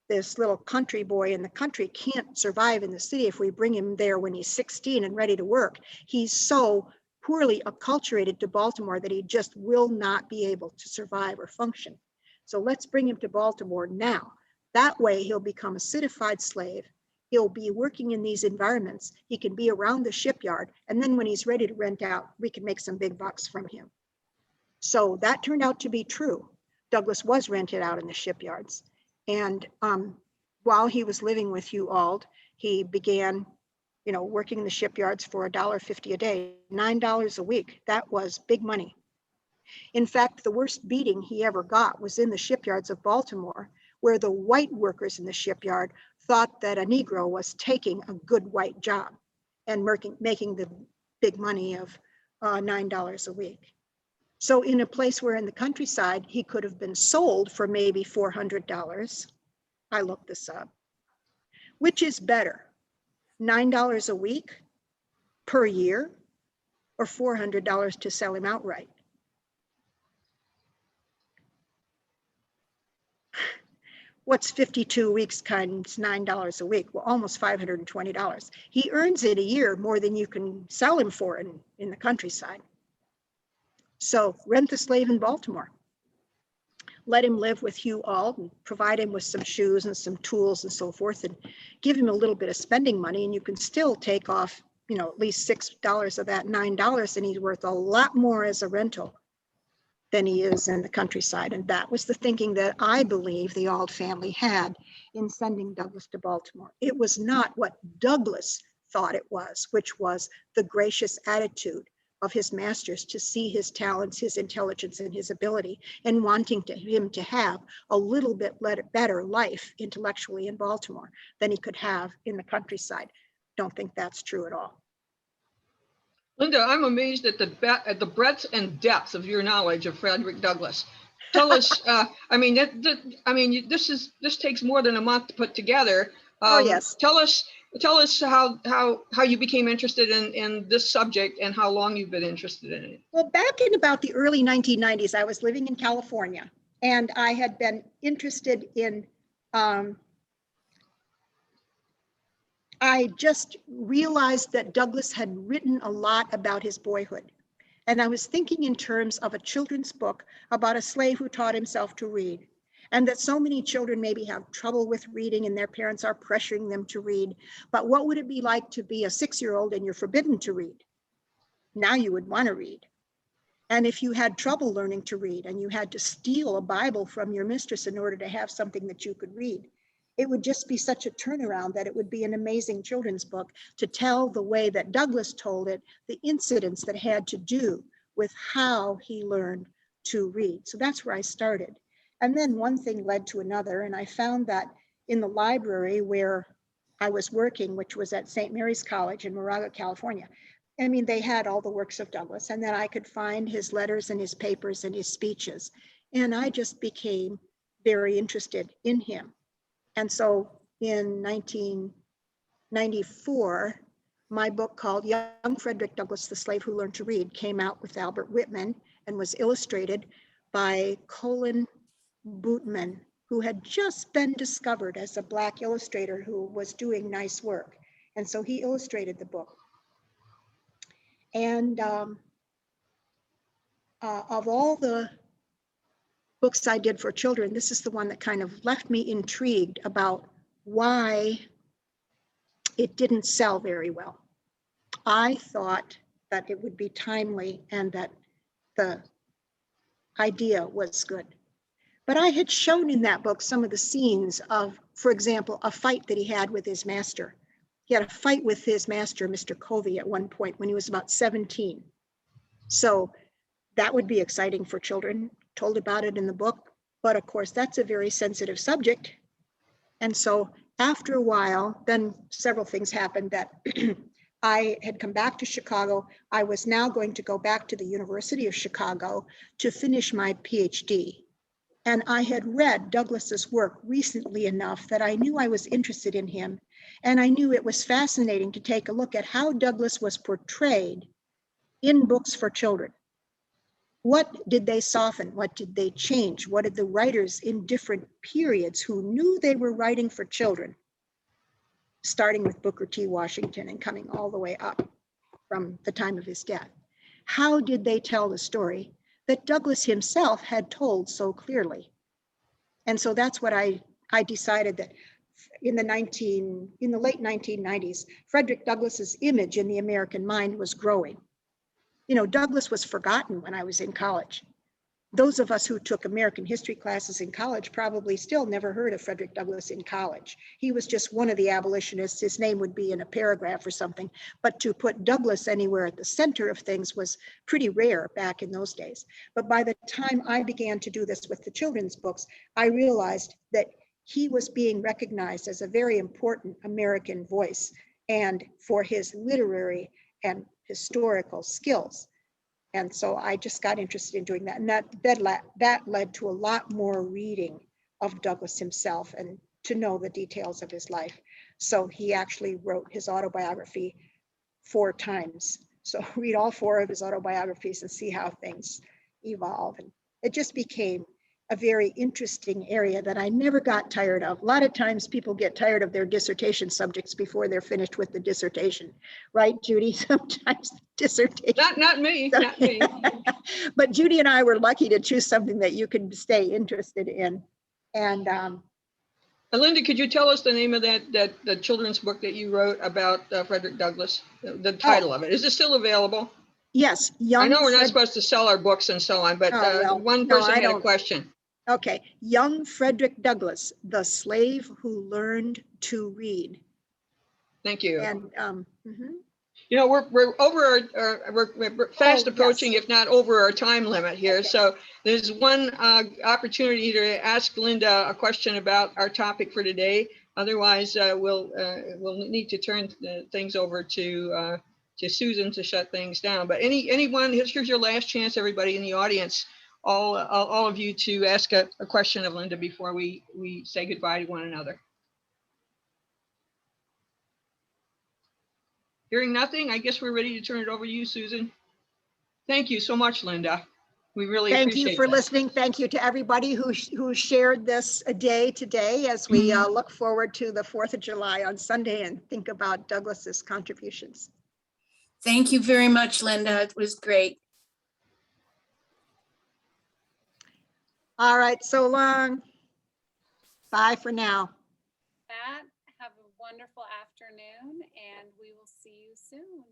this little country boy in the country can't survive in the city if we bring him there when he's 16 and ready to work. He's so poorly acculturated to Baltimore that he just will not be able to survive or function. So let's bring him to Baltimore now. That way he'll become a citified slave. He'll be working in these environments. He can be around the shipyard. And then when he's ready to rent out, we can make some big bucks from him. So that turned out to be true. Douglas was rented out in the shipyards. And while he was living with Hugh Auld, he began, working in the shipyards for $1.50 a day, $9 a week. That was big money. In fact, the worst beating he ever got was in the shipyards of Baltimore, where the white workers in the shipyard thought that a Negro was taking a good white job and making the big money of $9 a week. So in a place where in the countryside, he could have been sold for maybe $400. I looked this up. Which is better, $9 a week per year or $400 to sell him outright? What's 52 weeks times $9 a week? Well, almost $520. He earns it a year more than you can sell him for in the countryside. So rent the slave in Baltimore. Let him live with Hugh Auld and provide him with some shoes and some tools and so forth, and give him a little bit of spending money, and you can still take off, at least $6 of that $9, and he's worth a lot more as a rental than he is in the countryside. And that was the thinking that I believe the Auld family had in sending Douglas to Baltimore. It was not what Douglas thought it was, which was the gracious attitude of his masters to see his talents, his intelligence, and his ability, and wanting him to have a little bit better life intellectually in Baltimore than he could have in the countryside. Don't think that's true at all. Linda, I'm amazed at the breadth and depth of your knowledge of Frederick Douglass. Tell us, this takes more than a month to put together. Oh, yes. Tell us how you became interested in this subject and how long you've been interested in it. Well, back in about the early 1990s, I was living in California, and I had been interested in, I just realized that Douglass had written a lot about his boyhood. And I was thinking in terms of a children's book about a slave who taught himself to read. And that so many children maybe have trouble with reading and their parents are pressuring them to read. But what would it be like to be a 6-year-old and you're forbidden to read? Now you would want to read. And if you had trouble learning to read and you had to steal a Bible from your mistress in order to have something that you could read, it would just be such a turnaround that it would be an amazing children's book to tell the way that Douglass told it, the incidents that had to do with how he learned to read. So that's where I started. And then one thing led to another, and I found that in the library where I was working, which was at St. Mary's College in Moraga, California, I mean, they had all the works of Douglass, and then I could find his letters and his papers and his speeches. And I just became very interested in him. And so in 1994, my book called Young Frederick Douglass, The Slave Who Learned to Read, came out with Albert Whitman and was illustrated by Colin Bootman, who had just been discovered as a Black illustrator who was doing nice work. And so he illustrated the book. And of all the books I did for children, this is the one that kind of left me intrigued about why it didn't sell very well. I thought that it would be timely and that the idea was good. But I had shown in that book some of the scenes of, for example, a fight that he had with his master. He had a fight with his master, Mr. Covey, at one point when he was about 17. So that would be exciting for children, told about it in the book. But of course, that's a very sensitive subject. And so after a while, then several things happened that I had come back to Chicago. I was now going to go back to the University of Chicago to finish my PhD. And I had read Douglass's work recently enough that I knew I was interested in him. And I knew it was fascinating to take a look at how Douglass was portrayed in books for children. What did they soften? What did they change? What did the writers in different periods who knew they were writing for children, starting with Booker T. Washington and coming all the way up from the time of his death, how did they tell the story that Douglass himself had told so clearly? And so that's what I decided that in the late 1990s, Frederick Douglass's image in the American mind was growing. You know, Douglass was forgotten when I was in college. Those of us who took American history classes in college probably still never heard of Frederick Douglass in college. He was just one of the abolitionists. His name would be in a paragraph or something, but to put Douglass anywhere at the center of things was pretty rare back in those days. But by the time I began to do this with the children's books, I realized that he was being recognized as a very important American voice and for his literary and historical skills. And so I just got interested in doing that. And that led to a lot more reading of Douglass himself and to know the details of his life. So he actually wrote his autobiography 4 times. So read all 4 of his autobiographies and see how things evolve. And it just became a very interesting area that I never got tired of. A lot of times people get tired of their dissertation subjects before they're finished with the dissertation, right, Judy? Sometimes dissertation. Not me, not me. But Judy and I were lucky to choose something that you could stay interested in. And Linda, could you tell us the name of the children's book that you wrote about Frederick Douglass? The title of it. Is it still available? Yes. I know we're not supposed to sell our books and so on, but one person had a question. Okay. Young Frederick Douglass, The Slave Who Learned to Read. Thank you. And you know, we're over we're fast approaching, yes, if not over our time limit here. Okay. So there's one opportunity to ask Linda a question about our topic for today. Otherwise, we'll need to turn things over to Susan to shut things down. But anyone, here's your last chance, everybody in the audience, all of you, to ask a question of Linda before we say goodbye to one another. Hearing nothing, I guess we're ready to turn it over to you, Susan. Thank you so much, Linda. We really Thank you appreciate for that. listening. Thank you to everybody who shared this day today as we look forward to the 4th of July on Sunday and think about Douglas's contributions. Thank you very much, Linda. It was great. All right, so long. Bye for now. That, have a wonderful afternoon, and we will see you soon.